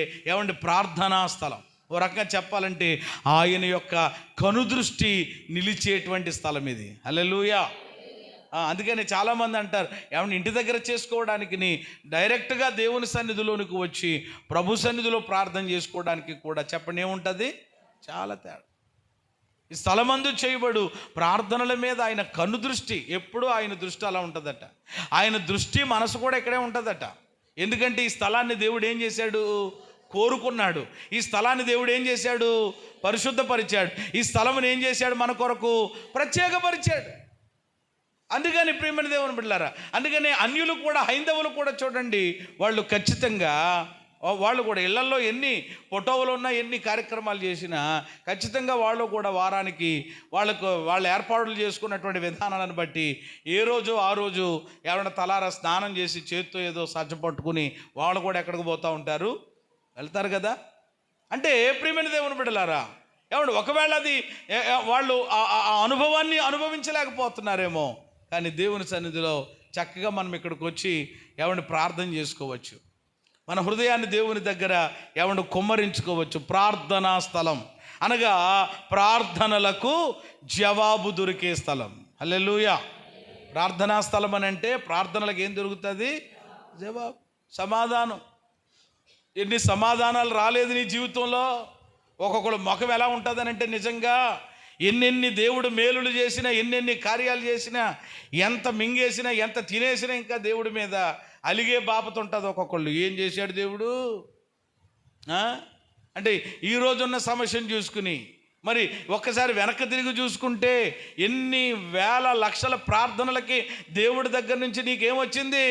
ప్రార్థనా స్థలం. ఓ రకంగా చెప్పాలంటే ఆయన యొక్క కనుదృష్టి నిలిచేటువంటి స్థలం ఇది. హల్లెలూయా. అందుకని చాలామంది అంటారు ఇంటి దగ్గర చేసుకోవడానికి డైరెక్ట్గా దేవుని సన్నిధిలోనికి వచ్చి ప్రభు సన్నిధిలో ప్రార్థన చేసుకోవడానికి కూడా చెప్పండి ఏముంటుంది? చాలా తేడా. ఈ స్థలమందు చేయబడు ప్రార్థనల మీద ఆయన కనుదృష్టి ఎప్పుడూ ఆయన దృష్టి అలా ఉంటుందట. ఆయన దృష్టి మనసు కూడా ఇక్కడే ఉంటుందట. ఎందుకంటే ఈ స్థలాన్ని దేవుడు ఏం చేశాడు? కోరుకున్నాడు. ఈ స్థలాన్ని దేవుడు ఏం చేశాడు? పరిశుద్ధపరిచాడు. ఈ స్థలమును ఏం చేశాడు? మన కొరకు ప్రత్యేకపరిచాడు. అందుకని ప్రియమైన దేవుని బిడ్డలారా, అందుకని అన్యులు కూడా, హైందవులు కూడా చూడండి, వాళ్ళు ఖచ్చితంగా వాళ్ళు కూడా ఇళ్లల్లో ఎన్ని ఫోటోలు ఉన్నా, ఎన్ని కార్యక్రమాలు చేసినా ఖచ్చితంగా వాళ్ళు కూడా వారానికి వాళ్ళు ఏర్పాట్లు చేసుకున్నటువంటి విధానాలను బట్టి ఏ రోజు ఆ రోజు తలారా స్నానం చేసి చేత్తో ఏదో సజ్జ పట్టుకుని వాళ్ళు కూడా ఎక్కడికి పోతూ ఉంటారు, వెళ్తారు కదా. అంటే ప్రియమైన దేవుని బిడ్డలారా, ఒకవేళ అది వాళ్ళు ఆ అనుభవాన్ని అనుభవించలేకపోతున్నారేమో, కానీ దేవుని సన్నిధిలో చక్కగా మనం ఇక్కడికి వచ్చి ప్రార్థన చేసుకోవచ్చు. మన హృదయాన్ని దేవుని దగ్గర కుమ్మరించుకోవచ్చు. ప్రార్థనా స్థలం అనగా ప్రార్థనలకు జవాబు దొరికే స్థలం. హల్లెలూయా. ప్రార్థనా స్థలం అని అంటే ప్రార్థనలకు ఏం దొరుకుతుంది? జవాబు, సమాధానం. ఎన్ని సమాధానాలు రాలేదు నీ జీవితంలో. ఒక్కొక్కరు ముఖం ఎలా ఉంటుందని అంటే నిజంగా ఎన్నెన్ని దేవుడు మేలులు చేసినా, ఎన్నెన్ని కార్యాలు చేసినా, ఎంత మింగేసినా, ఎంత తినేసినా ఇంకా దేవుడి మీద అలిగే బాపత ఉంటుంది. ఒక్కొక్కళ్ళు ఏం చేశాడు దేవుడు? అంటే ఈరోజున్న సమస్యను చూసుకుని మరి ఒక్కసారి వెనక్కి తిరిగి చూసుకుంటే ఎన్ని వేల లక్షల ప్రార్థనలకి దేవుడి దగ్గర నుంచి నీకేమొచ్చింది?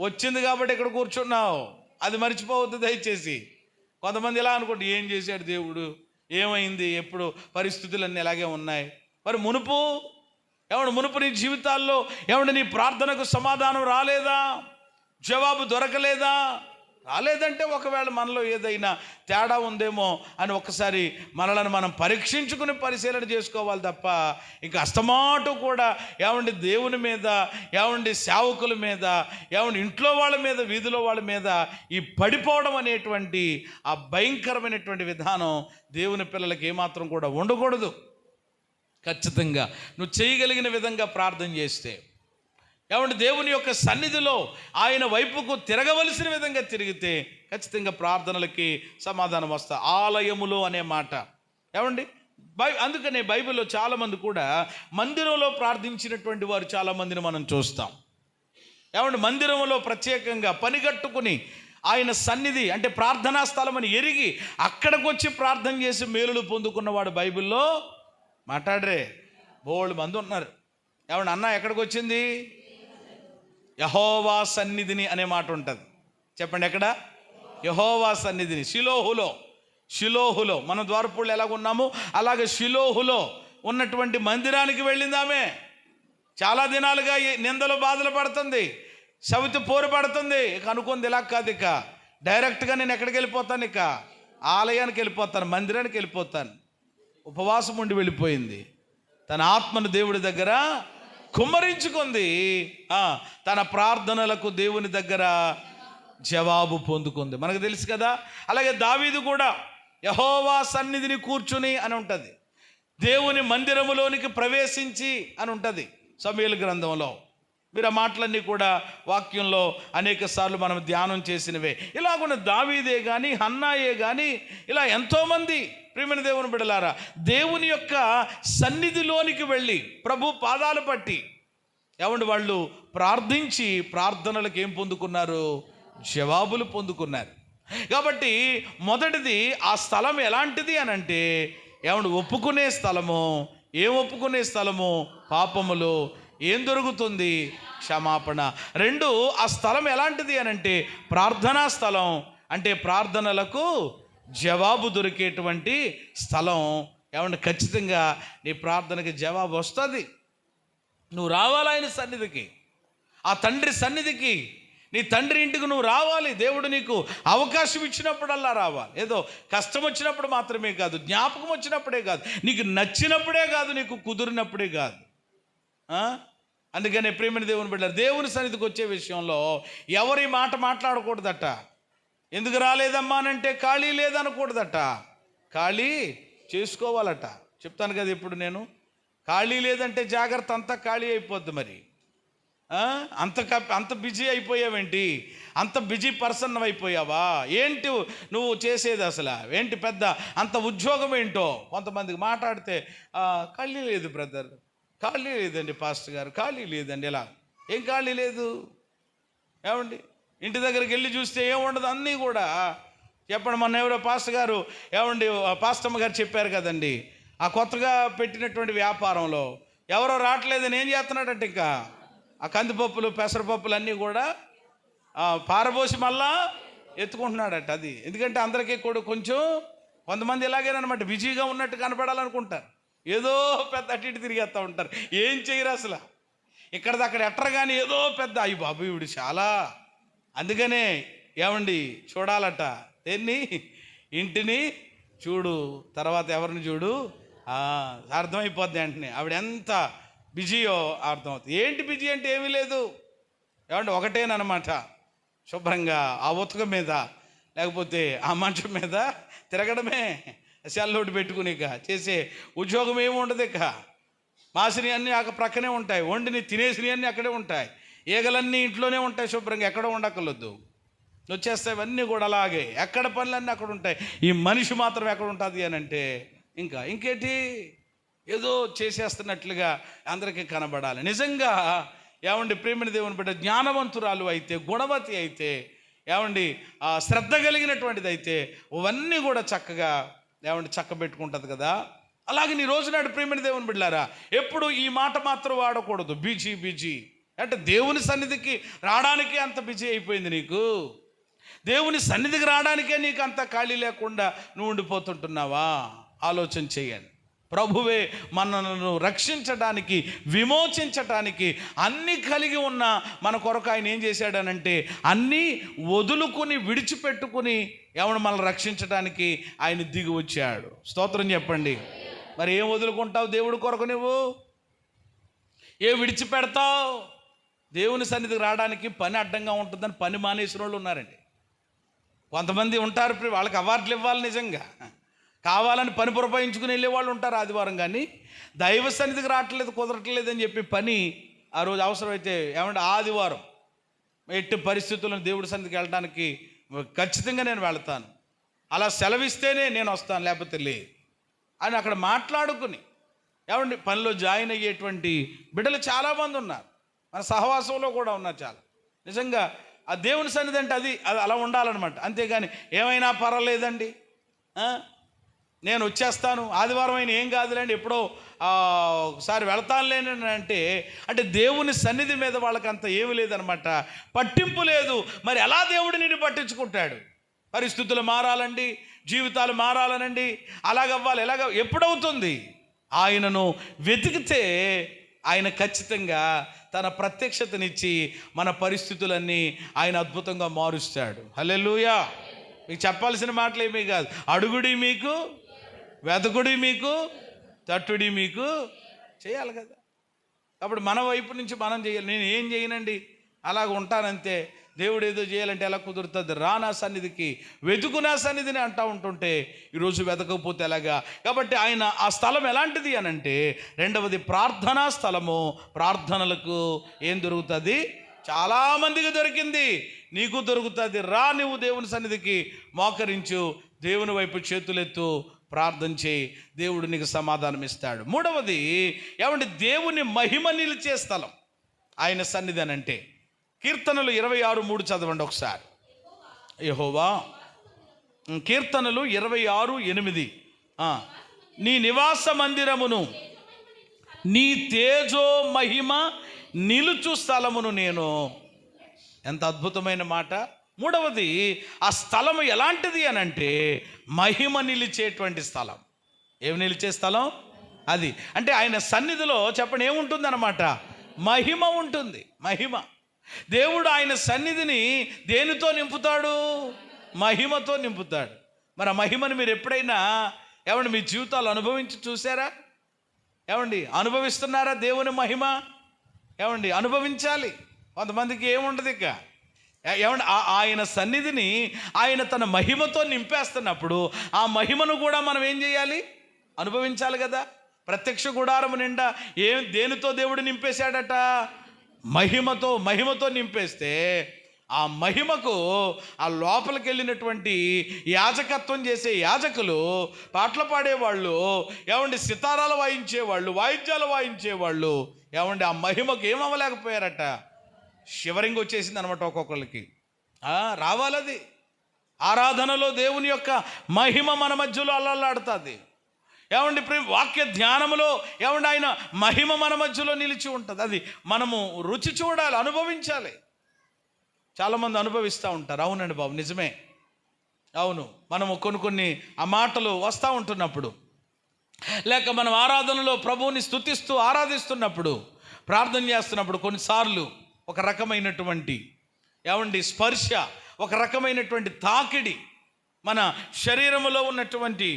వచ్చింది కాబట్టి ఇక్కడ కూర్చున్నావు. అది మర్చిపోవద్దు దయచేసి. కొంతమంది ఇలా అనుకోండి, ఏం చేశాడు దేవుడు, ఏమైంది, ఎప్పుడు పరిస్థితులన్నీ ఎలాగే ఉన్నాయి. మరి మునుపు మునుపు నీ జీవితాల్లో నీ ప్రార్థనకు సమాధానం రాలేదా? జవాబు దొరకలేదా? రాలేదంటే ఒకవేళ మనలో ఏదైనా తేడా ఉందేమో అని ఒక్కసారి మనలను మనం పరీక్షించుకుని పరిశీలన చేసుకోవాలి తప్ప ఇంకా అస్తమాటు కూడా దేవుని మీద సేవకుల మీద ఇంట్లో వాళ్ళ మీద వీధిలో వాళ్ళ మీద ఈ పడిపోవడం అనేటువంటి ఆ భయంకరమైనటువంటి విధానం దేవుని పిల్లలకి ఏమాత్రం కూడా ఉండకూడదు. ఖచ్చితంగా నువ్వు చేయగలిగిన విధంగా ప్రార్థన చేస్తే దేవుని యొక్క సన్నిధిలో ఆయన వైపుకు తిరగవలసిన విధంగా తిరిగితే ఖచ్చితంగా ప్రార్థనలకి సమాధానం వస్తా. ఆలయములో అనే మాట అందుకనే బైబిల్లో చాలామంది కూడా మందిరంలో ప్రార్థించినటువంటి వారు చాలామందిని మనం చూస్తాం. మందిరంలో ప్రత్యేకంగా పనిగట్టుకుని ఆయన సన్నిధి అంటే ప్రార్థనా స్థలం అని ఎరిగి అక్కడికి వచ్చి ప్రార్థన చేసి మేలులు పొందుకున్నవాడు బైబిల్లో మాట్లాడరే బోల్డ్ మంది ఉన్నారు. అన్న ఎక్కడికి వచ్చింది? యెహోవా సన్నిధిని అనే మాట ఉంటుంది. చెప్పండి, ఎక్కడ? యెహోవా సన్నిధిని. షిలోహులో మనం ద్వారపూళ్ళు ఎలాగ ఉన్నామో అలాగే షిలోహులో ఉన్నటువంటి మందిరానికి వెళ్ళిందామే. చాలా దినాలుగా నిందలు బాధలు పడుతుంది, సవితి పోరు పడుతుంది. ఇక అనుకుంది ఇలా కాదు, ఇక డైరెక్ట్గా నేను ఎక్కడికి వెళ్ళిపోతాను? ఇక ఆలయానికి వెళ్ళిపోతాను, మందిరానికి వెళ్ళిపోతాను. ఉపవాసం ఉండి వెళ్ళిపోయింది. తన ఆత్మను దేవుడి దగ్గర కుమ్మరించుకుంది. తన ప్రార్థనలకు దేవుని దగ్గర జవాబు పొందుకుంది. మనకు తెలుసు కదా. అలాగే దావీదు కూడా యెహోవా సన్నిధిని కూర్చుని అని ఉంటుంది, దేవుని మందిరములోనికి ప్రవేశించి అని ఉంటుంది సమూయేలు గ్రంథంలో. మీరు ఆ మాటలన్నీ కూడా వాక్యంలో అనేక సార్లు మనం ధ్యానం చేసినవే. ఇలాగున్న దావీదే కానీ హన్నాయే కానీ ఇలా ఎంతోమంది ప్రియమైన దేవుని బిడ్డలారా దేవుని యొక్క సన్నిధిలోనికి వెళ్ళి ప్రభు పాదాలు పట్టి వాళ్ళు ప్రార్థించి ప్రార్థనలకు ఏం పొందుకున్నారు? జవాబులు పొందుకున్నారు. కాబట్టి మొదటిది ఆ స్థలం ఎలాంటిది అని అంటే ఒప్పుకునే స్థలము. ఏం ఒప్పుకునే స్థలము? పాపములు. ఏం దొరుకుతుంది? క్షమాపణ. రెండు, ఆ స్థలం ఎలాంటిది అని అంటే ప్రార్థనా స్థలం. అంటే ప్రార్థనలకు జవాబు దొరికేటువంటి స్థలం. ఖచ్చితంగా నీ ప్రార్థనకి జవాబు వస్తుంది. నువ్వు రావాలి ఆయన సన్నిధికి, ఆ తండ్రి సన్నిధికి. నీ తండ్రి ఇంటికి నువ్వు రావాలి. దేవుడు నీకు అవకాశం ఇచ్చినప్పుడల్లా రావాలి. ఏదో కష్టం వచ్చినప్పుడు మాత్రమే కాదు, జ్ఞాపకం వచ్చినప్పుడే కాదు, నీకు నచ్చినప్పుడే కాదు, నీకు కుదిరినప్పుడే కాదు. అందుకనే ప్రియమైన దేవుని బిడ్డలారా దేవుని సన్నిధికి వచ్చే విషయంలో ఎవరి మాట మాట్లాడకూడదట. ఎందుకు రాలేదమ్మా అనంటే ఖాళీ లేదనకూడదట, ఖాళీ చేసుకోవాలట. చెప్తాను కదా ఇప్పుడు నేను, ఖాళీ లేదంటే జాగ్రత్త, అంతా ఖాళీ అయిపోద్ది. మరి అంత బిజీ అయిపోయావేంటి? అంత బిజీ పర్సన్ అయిపోయావా ఏంటి నువ్వు చేసేది? అసలు ఏంటి పెద్ద అంత ఉద్యోగం ఏంటో? కొంతమందికి మాట్లాడితే ఖాళీ లేదు బ్రదర్, ఖాళీ లేదండి పాస్టర్ గారు, ఖాళీ లేదండి. ఇలా ఏం ఖాళీ లేదు? ఇంటి దగ్గరికి వెళ్ళి చూస్తే ఏముండదు, అన్నీ కూడా. చెప్పండి, మొన్న ఎవరో పాస్టర్ గారు పాస్టమ్మ గారు చెప్పారు కదండి, ఆ కొత్తగా పెట్టినటువంటి వ్యాపారంలో ఎవరో రావట్లేదని ఏం చేస్తున్నాడంటే ఇంకా ఆ కందిపప్పులు పెసరపప్పులు అన్నీ కూడా పారబోసి మళ్ళా ఎత్తుకుంటున్నాడట. అది ఎందుకంటే అందరికీ కూడా కొంచెం కొంతమంది ఇలాగేనమాట, బిజీగా ఉన్నట్టు కనపడాలనుకుంటారు, ఏదో పెద్ద అటు ఇటు తిరిగేస్తూ ఉంటారు. ఏం చేయరు అసలు, ఇక్కడిది అక్కడ ఎట్టరు కానీ ఏదో పెద్ద అయ్యి బాబు ఇవిడు చాలా. అందుకనే చూడాలట దేన్ని? ఇంటిని చూడు, తర్వాత ఎవరిని చూడు, అర్థమైపోద్ది వెంటనే ఆవిడ ఎంత బిజీయో అర్థమవుతుంది. ఏంటి బిజీ అంటే ఏమీ లేదు, ఒకటేనమాట, శుభ్రంగా ఆ ఉతక మీద లేకపోతే ఆ మంచం మీద తిరగడమే, సెల్లోటి పెట్టుకుని ఇక చేసే ఉద్యోగం ఏమి ఉండదు. ఇక మాసినవి అన్నీ ఆ ప్రక్కనే ఉంటాయి, వండిని తినేసినవి అన్నీ అక్కడే ఉంటాయి, ఈగలన్నీ ఇంట్లోనే ఉంటాయి, శుభ్రంగా ఎక్కడ ఉండక్కర్లేదు, వచ్చేస్తాయి ఇవన్నీ కూడా అలాగే. ఎక్కడ పనులన్నీ అక్కడ ఉంటాయి, ఈ మనిషి మాత్రం ఎక్కడ ఉంటుంది అని అంటే ఇంకేంటి ఏదో చేసేస్తున్నట్లుగా అందరికీ కనబడాలి. నిజంగా ప్రేమిని దేవుని బిడ్డ జ్ఞానవంతురాలు అయితే, గుణవతి అయితే ఏమండి శ్రద్ధ కలిగినటువంటిది అయితే అవన్నీ కూడా చక్కగా చక్కబెట్టుకుంటుంది కదా. అలాగే నీ రోజునాడు ప్రియమైన దేవుని బిడ్డలారా, ఎప్పుడు ఈ మాట మాత్రం వాడకూడదు, బిజీ బిజీ. అంటే దేవుని సన్నిధికి రావడానికే అంత బిజీ అయిపోయింది నీకు, దేవుని సన్నిధికి రావడానికే నీకు అంత ఖాళీ లేకుండా నువ్వు ఉండిపోతుంటున్నావా? ఆలోచన చేయండి. ప్రభువే మనను రక్షించడానికి, విమోచించటానికి అన్నీ కలిగి ఉన్న మన కొరకు ఆయన ఏం చేశాడనంటే అన్నీ వదులుకుని విడిచిపెట్టుకుని మనల్ని రక్షించడానికి ఆయన దిగి వచ్చాడు. స్తోత్రం చెప్పండి. మరి ఏం వదులుకుంటావు దేవుడి కొరకు? నువ్వు ఏ విడిచిపెడతావు? దేవుని సన్నిధికి రావడానికి పని అడ్డంగా ఉంటుందని పని మానేసిన వాళ్ళు ఉన్నారండి. కొంతమంది ఉంటారు, వాళ్ళకి అవార్డులు ఇవ్వాలి, నిజంగా కావాలని పని పురపాయించుకుని వెళ్ళే వాళ్ళు ఉంటారు ఆదివారం, కానీ దైవ సన్నిధికి రావట్లేదు, కుదరట్లేదు అని చెప్పి పని ఆ రోజు అవసరమైతే ఆదివారం ఎట్టి పరిస్థితులను దేవుడి సన్నిధికి వెళ్ళడానికి ఖచ్చితంగా నేను వెళ్తాను, అలా సెలవిస్తేనే నేను వస్తాను, లేకపోతే లేదు అని అక్కడ మాట్లాడుకుని పనిలో జాయిన్ అయ్యేటువంటి బిడ్డలు చాలామంది ఉన్నారు. మన సహవాసంలో కూడా ఉన్నారు చాలా. నిజంగా ఆ దేవుని సన్నిధి అంటే అది అలా ఉండాలన్నమాట. అంతేగాని ఏమైనా పర్వాలేదండి, నేను వచ్చేస్తాను, ఆదివారం అయినా ఏం కాదులేండి, ఎప్పుడో ఒకసారి వెళతానులేని అంటే దేవుని సన్నిధి మీద వాళ్ళకి అంత ఏమి లేదనమాట, పట్టింపు లేదు. మరి ఎలా దేవుడు నిన్ను పట్టించుకుంటాడు? పరిస్థితులు మారాలండి, జీవితాలు మారాలనండి, అలాగవ్వాలి, ఎప్పుడవుతుంది? ఆయనను వెతికితే ఆయన ఖచ్చితంగా తన ప్రత్యక్షతనిచ్చి మన పరిస్థితులన్నీ ఆయన అద్భుతంగా మారుస్తాడు. హల్లెలూయా. మీకు చెప్పాల్సిన మాటలు ఏమీ కాదు. అడుగుడి మీకు, వెతకుడి మీకు, తట్టుడి మీకు చేయాలి కదా. కాబట్టి మన వైపు నుంచి మనం చేయాలి. నేను ఏం చేయనండి, అలాగ ఉంటానంతే. దేవుడు ఏదో చేయాలంటే ఎలా కుదురుతుంది? రానా సన్నిధికి, వెతుకునా సన్నిధిని అంటూ ఉంటుంటే ఈరోజు వెతకపోతే ఎలాగా? కాబట్టి ఆయన ఆ స్థలం ఎలాంటిది అనంటే, రెండవది ప్రార్థనా స్థలము. ప్రార్థనలకు ఏం దొరుకుతుంది? చాలామందికి దొరికింది, నీకు దొరుకుతుంది. రా, నువ్వు దేవుని సన్నిధికి మోకరించు, దేవుని వైపు చేతులెత్తు, ప్రార్థన చేయి, దేవుడు నీకు సమాధానం ఇస్తాడు. మూడవది దేవుని మహిమ నిలిచే స్థలం ఆయన సన్నిధి అనంటే, కీర్తనలు 26:3 చదవండి ఒకసారి. యెహోవా, కీర్తనలు 26:8, నీ నివాస మందిరమును, నీ తేజో మహిమ నిలుచు స్థలమును నేను. ఎంత అద్భుతమైన మాట. మూడవది ఆ స్థలము ఎలాంటిది అనంటే మహిమ నిలిచేటువంటి స్థలం. ఏమి నిలిచే స్థలం అది? అంటే ఆయన సన్నిధిలో చెప్పండి ఏముంటుంది అన్నమాట? మహిమ ఉంటుంది. మహిమ. దేవుడు ఆయన సన్నిధిని దేనితో నింపుతాడు? మహిమతో నింపుతాడు. మరి ఆ మహిమను మీరు ఎప్పుడైనా మీ జీవితాలు అనుభవించి చూసారా? అనుభవిస్తున్నారా దేవుని మహిమ? అనుభవించాలి. కొంతమందికి ఏముండదు ఇక. ఆయన సన్నిధిని ఆయన తన మహిమతో నింపేస్తున్నప్పుడు ఆ మహిమను కూడా మనం ఏం చేయాలి? అనుభవించాలి కదా. ప్రత్యక్ష గుడారము నిండా దేనితో దేవుడు నింపేశాడట? మహిమతో నింపేస్తే ఆ మహిమకు ఆ లోపలికి వెళ్ళినటువంటి యాజకత్వం చేసే యాజకులు, పాటలు పాడేవాళ్ళు, సితారాలు వాయించేవాళ్ళు, వాయిద్యాలు వాయించేవాళ్ళు, ఆ మహిమకు ఏమవ్వలేకపోయారట? షివరింగ్ వచ్చేసింది అనమాట ఒక్కొక్కరికి. రావాలది. ఆరాధనలో దేవుని యొక్క మహిమ మన మధ్యలో అల్లల్లాడుతుంది. వాక్య ధ్యానములో ఆయన మహిమ మన మధ్యలో నిలిచి ఉంటుంది. అది మనము రుచి చూడాలి, అనుభవించాలి. చాలామంది అనుభవిస్తూ ఉంటారు. అవునండి బాబు, నిజమే. అవును, మనము కొన్ని ఆ మాటలు వస్తూ ఉంటున్నప్పుడు, లేక మనం ఆరాధనలో ప్రభువుని స్తుతిస్తూ ఆరాధిస్తున్నప్పుడు, ప్రార్థన చేస్తున్నప్పుడు కొన్నిసార్లు ఒక రకమైనటువంటి స్పర్శ, ఒక రకమైనటువంటి తాకిడి మన శరీరంలో ఉన్నటువంటి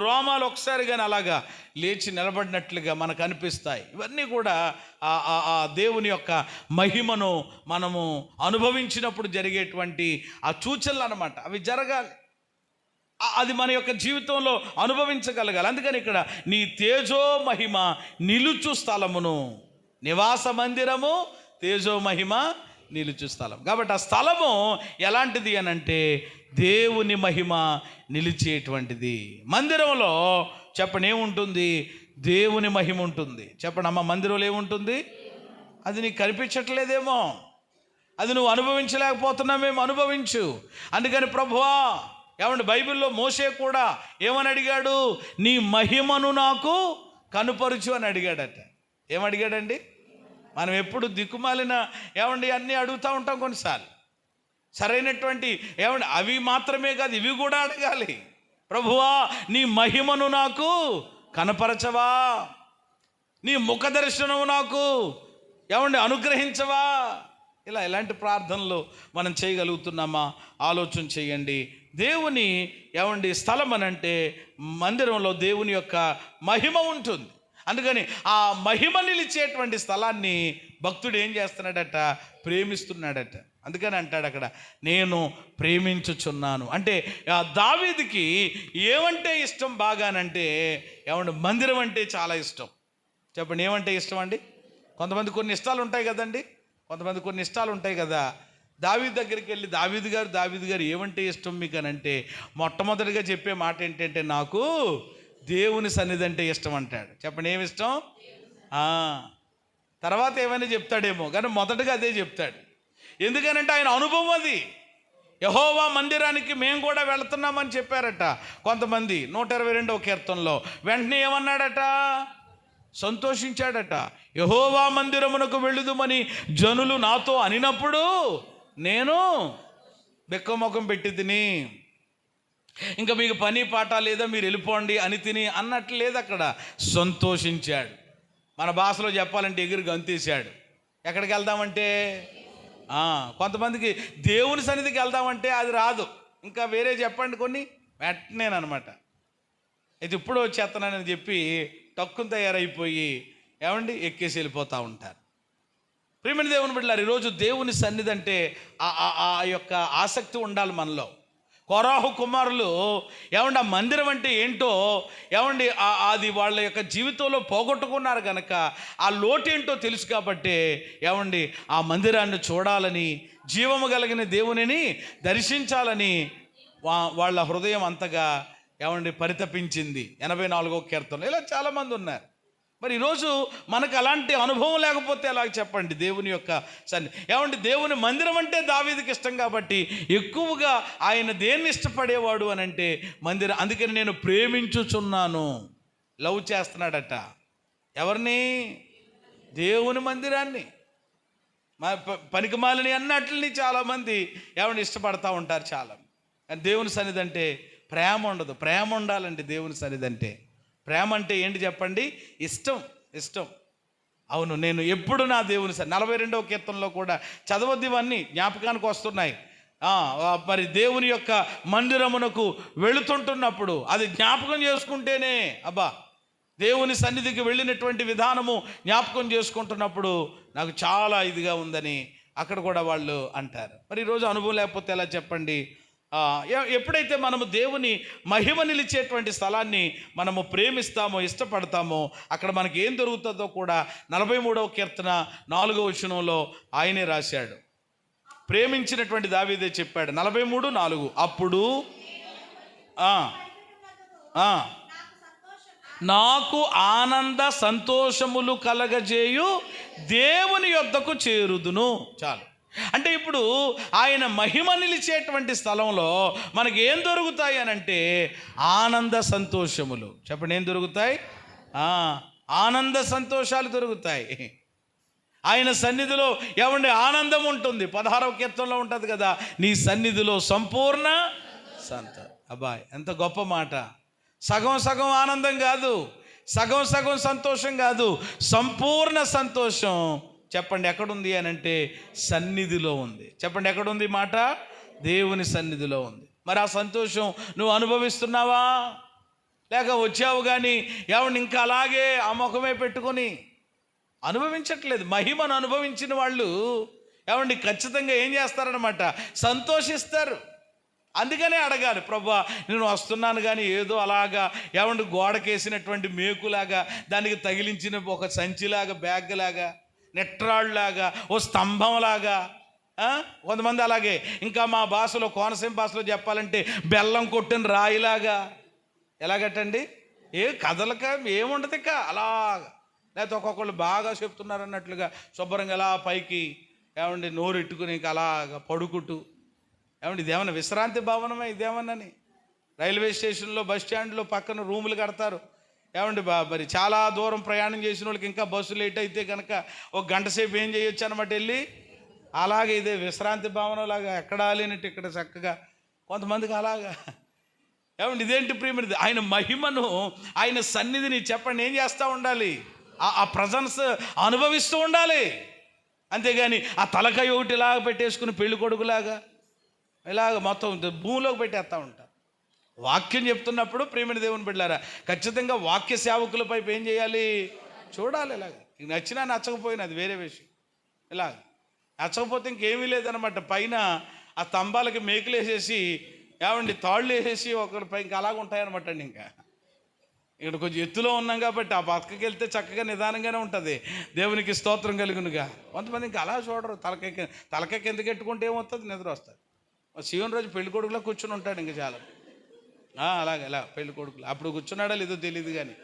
రోమాలు ఒకసారి కానీ అలాగా లేచి నిలబడినట్లుగా మనకు అనిపిస్తాయి. ఇవన్నీ కూడా ఆ దేవుని యొక్క మహిమను మనము అనుభవించినప్పుడు జరిగేటువంటి ఆ సూచనలు అన్నమాట. అవి జరగాలి, అది మన యొక్క జీవితంలో అనుభవించగలగాలి. అందుకని ఇక్కడ నీ తేజో మహిమ నిలుచు స్థలమును, నివాస మందిరము, తేజో మహిమ నిలుచు స్థలం. కాబట్టి ఆ స్థలము ఎలాంటిది అనంటే దేవుని మహిమ నిలిచేటువంటిది. మందిరంలో చెప్పండి ఏముంటుంది? దేవుని మహిమ ఉంటుంది. చెప్పండి అమ్మ, మందిరంలో ఏముంటుంది? అది నీకు కనిపించట్లేదేమో. అది నువ్వు అనుభవించలేకపోతున్నావు, మేము అనుభవించు. అందుకని ప్రభువా, ఏమండి బైబిల్లో మోషే కూడా ఏమని అడిగాడు? నీ మహిమను నాకు కనుపరుచు అని అడిగాడట. ఏమడిగాడండి? మనం ఎప్పుడు దిక్కుమాలిన ఏమండి అన్నీ అడుగుతూ ఉంటాం కొన్నిసార్లు. సరైనటువంటి ఏమండి అవి మాత్రమే కాదు, ఇవి కూడా అడగాలి. ప్రభువా, నీ మహిమను నాకు కనపరచవా, నీ ముఖ దర్శనము నాకు ఏమండి అనుగ్రహించవా. ఇలాంటి ప్రార్థనలు మనం చేయగలుగుతున్నామా? ఆలోచన చేయండి. దేవుని ఏమండి స్థలం అనంటే మందిరంలో దేవుని యొక్క మహిమ ఉంటుంది. అందుకని ఆ మహిమ నిలిచేటువంటి స్థలాన్ని భక్తుడు ఏం చేస్తున్నాడట? ప్రేమిస్తున్నాడట. అందుకని అంటాడు అక్కడ, నేను ప్రేమించుచున్నాను. అంటే దావీదుకి ఏమంటే ఇష్టం బాగానంటే, ఏమంటే మందిరం అంటే చాలా ఇష్టం. చెప్పండి, ఏమంటే ఇష్టం అండి? కొంతమంది కొన్ని ఇష్టాలు ఉంటాయి కదండి, కొంతమంది కొన్ని ఇష్టాలు ఉంటాయి కదా. దావీదు దగ్గరికి వెళ్ళి, దావీదు గారు ఏమంటే ఇష్టం మీకు అని అంటే, మొట్టమొదటిగా చెప్పే మాట ఏంటంటే, నాకు దేవుని సన్నిధి అంటే ఇష్టం అంటాడు. చెప్పండి, ఏమి ఇష్టం? తర్వాత ఏమైనా చెప్తాడేమో, కానీ మొదటగా అదే చెప్తాడు. ఎందుకనంటే ఆయన అనుభవం అది. యెహోవా మందిరానికి మేము కూడా వెళుతున్నామని చెప్పారట కొంతమంది 122వ కీర్తనలో. వెంటనే ఏమన్నాడట? సంతోషించాడట. యెహోవా మందిరమునకు వెళ్ళుదుమని జనులు నాతో అనినప్పుడు నేను బెక్కమొఖం పెట్టి తిని, ఇంకా మీకు పని పాట లేదా, మీరు వెళ్ళిపోండి అని తిని అన్నట్లు లేదు. అక్కడ సంతోషించాడు. మన భాషలో చెప్పాలంటే ఎగిరి గంతేశాడు. ఎక్కడికి వెళ్దామంటే, కొంతమందికి దేవుని సన్నిధికి వెళ్దామంటే అది రాదు. ఇంకా వేరే చెప్పండి కొన్ని, వెంటనేనమాట అయితే ఇప్పుడు వచ్చేస్తున్నానని చెప్పి తక్కువ తయారైపోయి ఏమండి ఎక్కేసి వెళ్ళిపోతూ ఉంటారు. ప్రియమైన దేవుని బిడ్డలారా, ఈరోజు దేవుని సన్నిధి అంటే ఆ యొక్క ఆసక్తి ఉండాలి మనలో. కోరాహు కుమారులు ఏమండి ఆ మందిరం అంటే ఏంటో ఏమండి అది వాళ్ళ యొక్క జీవితంలో పోగొట్టుకున్నారు కనుక ఆ లోటు ఏంటో తెలుసు కాబట్టి ఏమండి ఆ మందిరాన్ని చూడాలని, జీవము కలిగిన దేవునిని దర్శించాలని వాళ్ళ హృదయం అంతగా ఏమండి పరితపించింది. 84వ కీర్తన. ఇలా చాలామంది ఉన్నారు. మరి ఈరోజు మనకు అలాంటి అనుభవం లేకపోతే ఎలాగ చెప్పండి? దేవుని యొక్క ఏమంటే దేవుని మందిరం అంటే దావీదుకి ఇష్టం కాబట్టి ఎక్కువగా ఆయన దేన్ని ఇష్టపడేవాడు అని అంటే మందిరం. అందుకని నేను ప్రేమించుచున్నాను. లవ్ చేస్తున్నాడట. ఎవరిని? దేవుని మందిరాన్ని. పనికిమాలిని అన్నట్లని చాలామంది ఏమన్నా ఇష్టపడతా ఉంటారు చాలా. కానీ దేవుని సన్నిధి అంటే ప్రేమ ఉండదు. ప్రేమ ఉండాలండి దేవుని సన్నిధి అంటే. ప్రేమ అంటే ఏంటి చెప్పండి? ఇష్టం. అవును, నేను ఎప్పుడు నా దేవుని 42వ కీర్తనలో కూడా చదవద్దు, ఇవన్నీ జ్ఞాపకానికి వస్తున్నాయి. మరి దేవుని యొక్క మందిరమునకు వెళుతుంటున్నప్పుడు అది జ్ఞాపకం చేసుకుంటేనే, అబ్బా దేవుని సన్నిధికి వెళ్ళినటువంటి విధానము జ్ఞాపకం చేసుకుంటున్నప్పుడు నాకు చాలా ఇదిగా ఉందని అక్కడ కూడా వాళ్ళు అంటారు. మరి ఈరోజు అనుభవం లేకపోతే ఎలా చెప్పండి? ఎప్పుడైతే మనము దేవుని మహిమ నిలిచేటువంటి స్థలాన్ని మనము ప్రేమిస్తామో, ఇష్టపడతామో, అక్కడ మనకి ఏం దొరుకుతుందో కూడా 43వ కీర్తన 4వ వచనంలో ఆయనే రాశాడు. ప్రేమించినటువంటి దావీదే చెప్పాడు. 43:4. అప్పుడు నాకు ఆనంద సంతోషములు కలగజేయు దేవుని యొద్దకు చేరుదును. చాలు. అంటే ఇప్పుడు ఆయన మహిమ నిలిచేటువంటి స్థలంలో మనకి ఏం దొరుకుతాయి అని అంటే ఆనంద సంతోషములు. చెప్పండి, ఏం దొరుకుతాయి? ఆనంద సంతోషాలు దొరుకుతాయి. ఆయన సన్నిధిలో ఏమండి ఆనందం ఉంటుంది. 16వ కీర్తనలో ఉంటుంది కదా, నీ సన్నిధిలో సంపూర్ణ అబ్బాయి, ఎంత గొప్ప మాట. సగం ఆనందం కాదు, సగం సంతోషం కాదు, సంపూర్ణ సంతోషం. చెప్పండి ఎక్కడుంది అని అంటే సన్నిధిలో ఉంది. చెప్పండి ఎక్కడుంది మాట? దేవుని సన్నిధిలో ఉంది. మరి ఆ సంతోషం నువ్వు అనుభవిస్తున్నావా? లేక వచ్చావు కానీ ఏమండి ఇంకా అలాగే ఆ ముఖమే పెట్టుకొని అనుభవించట్లేదు. మహిమను అనుభవించిన వాళ్ళు ఏమండి ఖచ్చితంగా ఏం చేస్తారనమాట? సంతోషిస్తారు. అందుకనే అడగాలి, ప్రభువా నేను వస్తున్నాను కానీ ఏదో అలాగా ఏమండి గోడకేసినటువంటి మేకులాగా, దానికి తగిలించిన ఒక సంచిలాగా, బ్యాగ్ లాగా, నెట్రాళ్ళలాగా, ఓ స్తంభంలాగా, కొంతమంది అలాగే. ఇంకా మా భాషలో, కోనసీమ భాషలో చెప్పాలంటే బెల్లం కొట్టిన రాయిలాగా. ఎలాగట్టండి? కథలక ఏముండదు ఇక అలాగా. లేకపోతే ఒక్కొక్కళ్ళు బాగా చెప్తున్నారు అన్నట్లుగా శుభ్రంగా ఎలా పైకి ఏమండి నోరు ఇట్టుకుని ఇంకా అలాగా పడుకుంటూ, ఏమండి ఇదేమన్నా విశ్రాంతి భవనమే ఇదేమన్నని? రైల్వే స్టేషన్లో బస్ స్టాండ్లో పక్కన రూములు కడతారు. ఏమండి మరి చాలా దూరం ప్రయాణం చేసిన వాళ్ళకి ఇంకా బస్సు లేట్ అయితే కనుక ఒక గంట సేపు ఏం చేయొచ్చు అనమాట వెళ్ళి. అలాగే ఇదే విశ్రాంతి భవనం లాగా ఎక్కడ లేనట్టు ఇక్కడ చక్కగా కొంతమందికి అలాగా. ఏమండి ఇదేంటి ప్రియమైనది? ఆయన మహిమను, ఆయన సన్నిధిని చెప్పండి ఏం చేస్తూ ఉండాలి? ఆ ప్రజెన్స్ అనుభవిస్తూ ఉండాలి. అంతేగాని ఆ తలకాయ ఒకటి ఇలాగ పెట్టేసుకుని పెళ్లి కొడుకులాగా ఇలాగ మొత్తం భూమిలోకి పెట్టేస్తూ ఉంటారు. వాక్యం చెప్తున్నప్పుడు ప్రియమైన దేవుని బిడ్డలారా, ఖచ్చితంగా వాక్య సేవకులపై ఏం చేయాలి? చూడాలి. ఇలాగ నచ్చినా నచ్చకపోయినా అది వేరే విషయం. ఇలాగ నచ్చకపోతే ఇంకేమీ లేదనమాట. పైన ఆ స్తంభాలకి మేకులు వేసేసి, ఏమండి తాళ్ళు వేసేసి ఒకరిపై ఇంకా అలాగ ఉంటాయన్నమాట అండి. ఇంకా ఇక్కడ కొంచెం ఎత్తులో ఉన్నాం కాబట్టి ఆ పక్కకి వెళ్తే చక్కగా నిదానంగానే ఉంటుంది. దేవునికి స్తోత్రం కలుగునుగా. కొంతమంది ఇంకా అలా చూడరు. తలకాయ కిందకి ఎట్టుకుంటే ఏమవుతుంది? నిద్ర వస్తుంది. శివుని రోజు పెళ్లి కొడుకులో కూర్చొని ఉంటాడు. ఇంకా చాలా అలాగే ఇలా పెళ్లి కొడుకులు. అప్పుడు కూర్చున్నాడో లేదో తెలియదు, కానీ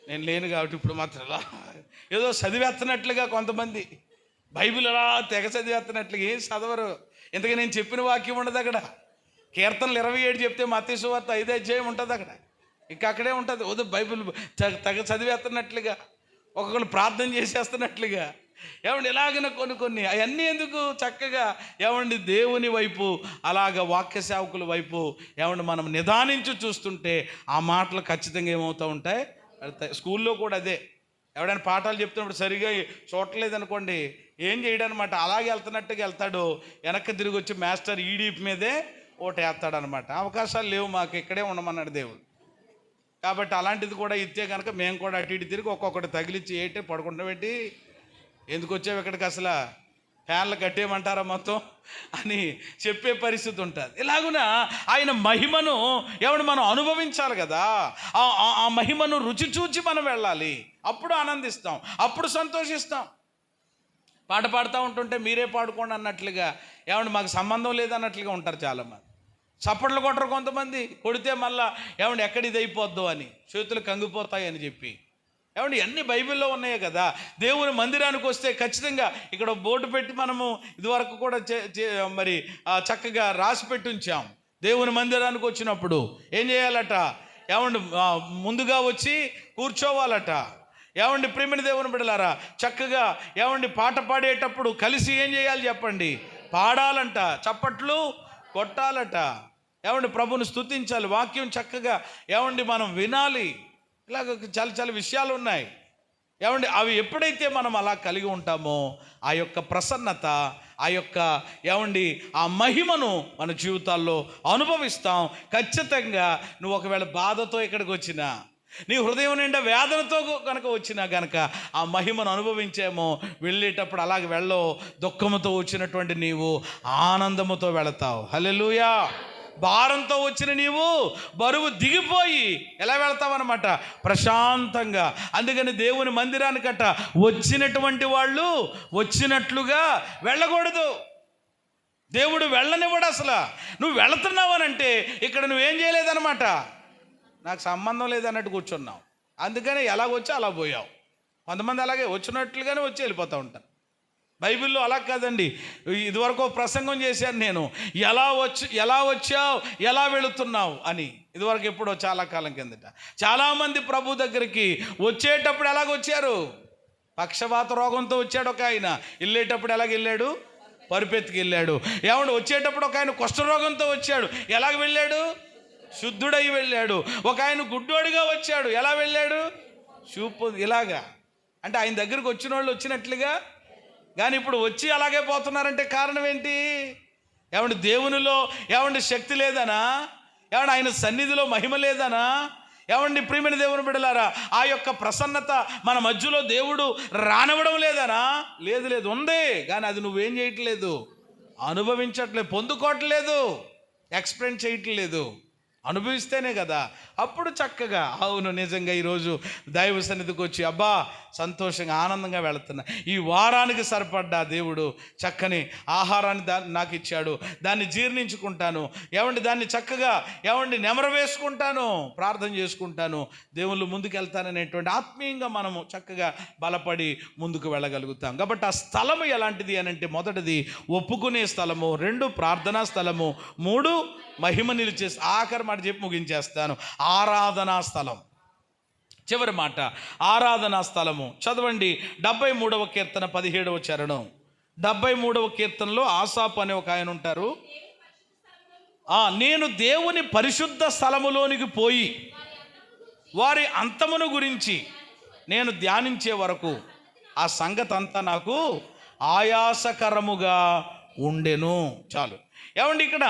నేను లేను కాబట్టి ఇప్పుడు మాత్రం ఇలా ఏదో చదివేస్తున్నట్లుగా కొంతమంది బైబిల్ అలా తెగ చదివేస్తున్నట్లుగా ఏం చదవరు. ఇంతగా నేను చెప్పిన వాక్యం ఉండదు అక్కడ. కీర్తనలు 27 చెప్తే మత్తయి సువార్త 5వ అధ్యాయం ఉంటుంది అక్కడ. ఇంకా అక్కడే ఉంటుంది. ఓదో బైబిల్ తెగ చదివేస్తున్నట్లుగా, ఒక్కొక్కరు ప్రార్థన చేసేస్తున్నట్లుగా. ఏమండి ఇలాగిన కొన్ని అవన్నీ ఎందుకు? చక్కగా ఏమండి దేవుని వైపు అలాగ వాక్య సేవకుల వైపు ఏమండి మనం నిదానించి చూస్తుంటే ఆ మాటలు ఖచ్చితంగా ఏమవుతూ ఉంటాయి? స్కూల్లో కూడా అదే. ఎవడైనా పాఠాలు చెప్తున్నప్పుడు సరిగా చూడలేదనుకోండి, ఏం చేయడనమాట, అలాగే వెళ్తున్నట్టుగా వెళ్తాడు. వెనక్కి తిరిగి వచ్చి మాస్టర్ ఈడీప్ మీదే ఒకటి వేస్తాడనమాట. అవకాశాలు లేవు మాకు, ఇక్కడే ఉండమన్నాడు దేవుడు. కాబట్టి అలాంటిది కూడా ఇస్తే కనుక మేము కూడా అటు ఇటు తిరిగి ఒక్కొక్కటి తగిలిచ్చి ఏంటి పడుకుంటాం పెట్టి, ఎందుకు వచ్చావు ఇక్కడికి, అసలు ఫ్యాన్లు కట్టేయమంటారా మొత్తం అని చెప్పే పరిస్థితి ఉంటుంది. ఇలాగున ఆయన మహిమను ఎవడు మనం అనుభవించాలి కదా. ఆ మహిమను రుచి చూచి మనం వెళ్ళాలి. అప్పుడు ఆనందిస్తాం, అప్పుడు సంతోషిస్తాం. పాట పాడుతూ ఉంటుంటే మీరే పాడుకోండి అన్నట్లుగా, ఏమంటే మాకు సంబంధం లేదన్నట్లుగా ఉంటారు చాలామంది. చప్పట్లు కొట్టరు కొంతమంది, కొడితే మళ్ళా ఏమంటే ఎక్కడ ఇది అయిపోద్దు అని, చేతులు కంగిపోతాయి అని చెప్పి. ఏమంటే అన్ని బైబిల్లో ఉన్నాయే కదా. దేవుని మందిరానికి వస్తే ఖచ్చితంగా ఇక్కడ బోర్డు పెట్టి మనము ఇదివరకు కూడా మరి చక్కగా రాసి పెట్టి ఉంచాం. దేవుని మందిరానికి వచ్చినప్పుడు ఏం చేయాలట? ఏమండి ముందుగా వచ్చి కూర్చోవాలట. ఏమండి ప్రియమైన దేవుని బిడ్డలారా, చక్కగా ఏమండి పాట పాడేటప్పుడు కలిసి ఏం చేయాలి చెప్పండి? పాడాలంట, చప్పట్లు కొట్టాలట. ఏమండి ప్రభుని స్తుతించాలి, వాక్యం చక్కగా ఏమండి మనం వినాలి. ఇలాగ చాలా విషయాలు ఉన్నాయి. ఏమండి అవి ఎప్పుడైతే మనం అలా కలిగి ఉంటామో ఆ యొక్క ప్రసన్నత, ఆ యొక్క ఏమండి ఆ మహిమను మన జీవితాల్లో అనుభవిస్తాం. ఖచ్చితంగా నువ్వు ఒకవేళ బాధతో ఇక్కడికి వచ్చినా, నీ హృదయం నిండా వేదనతో కనుక వచ్చినా కనుక ఆ మహిమను అనుభవించేమో, వెళ్ళేటప్పుడు అలాగే వెళ్ళవు. దుఃఖముతో వచ్చినటువంటి నీవు ఆనందముతో వెళతావు. హల్లెలూయా. భారంతో వచ్చిన నీవు బరువు దిగిపోయి ఎలా వెళ్తావన్నమాట? ప్రశాంతంగా. అందుకని దేవుని మందిరానికట వచ్చినటువంటి వాళ్ళు వచ్చినట్లుగా వెళ్ళకూడదు. దేవుడు వెళ్ళనివ్వడు అసలు. నువ్వు వెళుతున్నావనంటే ఇక్కడ నువ్వేం చేయలేదన్నమాట, నాకు సంబంధం లేదన్నట్టు కూర్చున్నావు. అందుకని ఎలాగొచ్చి అలా పోయావు. కొంతమంది అలాగే వచ్చినట్లుగానే వచ్చి వెళ్ళిపోతూ ఉంటారు. బైబిల్లో అలా కాదండి. ఇదివరకు ప్రసంగం చేశాను నేను, ఎలా వచ్చావు, ఎలా వెళుతున్నావు అని. ఇదివరకు ఎప్పుడో చాలా కాలం కిందట చాలామంది ప్రభు దగ్గరికి వచ్చేటప్పుడు ఎలాగొచ్చారు? పక్షవాత రోగంతో వచ్చాడు ఒక ఆయన. వెళ్ళేటప్పుడు ఎలాగ వెళ్ళాడు? పరుపెత్తికి వెళ్ళాడు. ఏమంటే వచ్చేటప్పుడు ఒక ఆయన కుష్ఠరోగంతో వచ్చాడు. ఎలాగ వెళ్ళాడు? శుద్ధుడై వెళ్ళాడు. ఒక ఆయన గుడ్డోడిగా వచ్చాడు. ఎలా వెళ్ళాడు? చూపు. ఇలాగా అంటే ఆయన దగ్గరికి వచ్చిన వాళ్ళు వచ్చినట్లుగా. కానీ ఇప్పుడు వచ్చి అలాగే పోతున్నారంటే కారణం ఏంటి? ఏమంటే దేవునిలో ఏమంటే శక్తి లేదనా? ఏమంటే ఆయన సన్నిధిలో మహిమ లేదనా? ఏమండి ప్రియమైన దేవుని బిడ్డలారా, ఆ యొక్క ప్రసన్నత మన మధ్యలో దేవుడు రానివ్వడం లేదనా? లేదు ఉంది. కానీ అది నువ్వేం చేయట్లేదు, అనుభవించట్లేదు, పొందుకోవట్లేదు, ఎక్స్ప్లెయిన్ చేయట్లేదు. అనుభవిస్తేనే కదా అప్పుడు చక్కగా అవును నిజంగా ఈరోజు దైవ సన్నిధికి వచ్చి అబ్బా సంతోషంగా ఆనందంగా వెళుతున్నా, ఈ వారానికి సరిపడ్డా దేవుడు చక్కని ఆహారాన్ని నాకు ఇచ్చాడు, దాన్ని జీర్ణించుకుంటాను, దాన్ని చక్కగా నెమరు వేసుకుంటాను, ప్రార్థన చేసుకుంటాను, దేవుళ్ళు ముందుకెళ్తాననేటువంటి ఆత్మీయంగా మనము చక్కగా బలపడి ముందుకు వెళ్ళగలుగుతాం. కాబట్టి ఆ స్థలము ఎలాంటిది అని అంటే, మొదటిది ఒప్పుకునే స్థలము, 2 ప్రార్థనా స్థలము, 3 మహిమ నిలిచే, ఆఖరి మాట చెప్పి ముగించేస్తాను, ఆరాధనా స్థలం. చివరి మాట ఆరాధనా స్థలము. చదవండి 73వ కీర్తన 17వ చరణం. 73వ కీర్తనలో ఆసాపు అనే ఒక ఆయన ఉంటారు. నేను దేవుని పరిశుద్ధ స్థలములోనికి పోయి వారి అంతమును గురించి నేను ధ్యానించే వరకు ఆ సంగతి అంతా నాకు ఆయాసకరముగా ఉండెను. చాలు. ఇక్కడ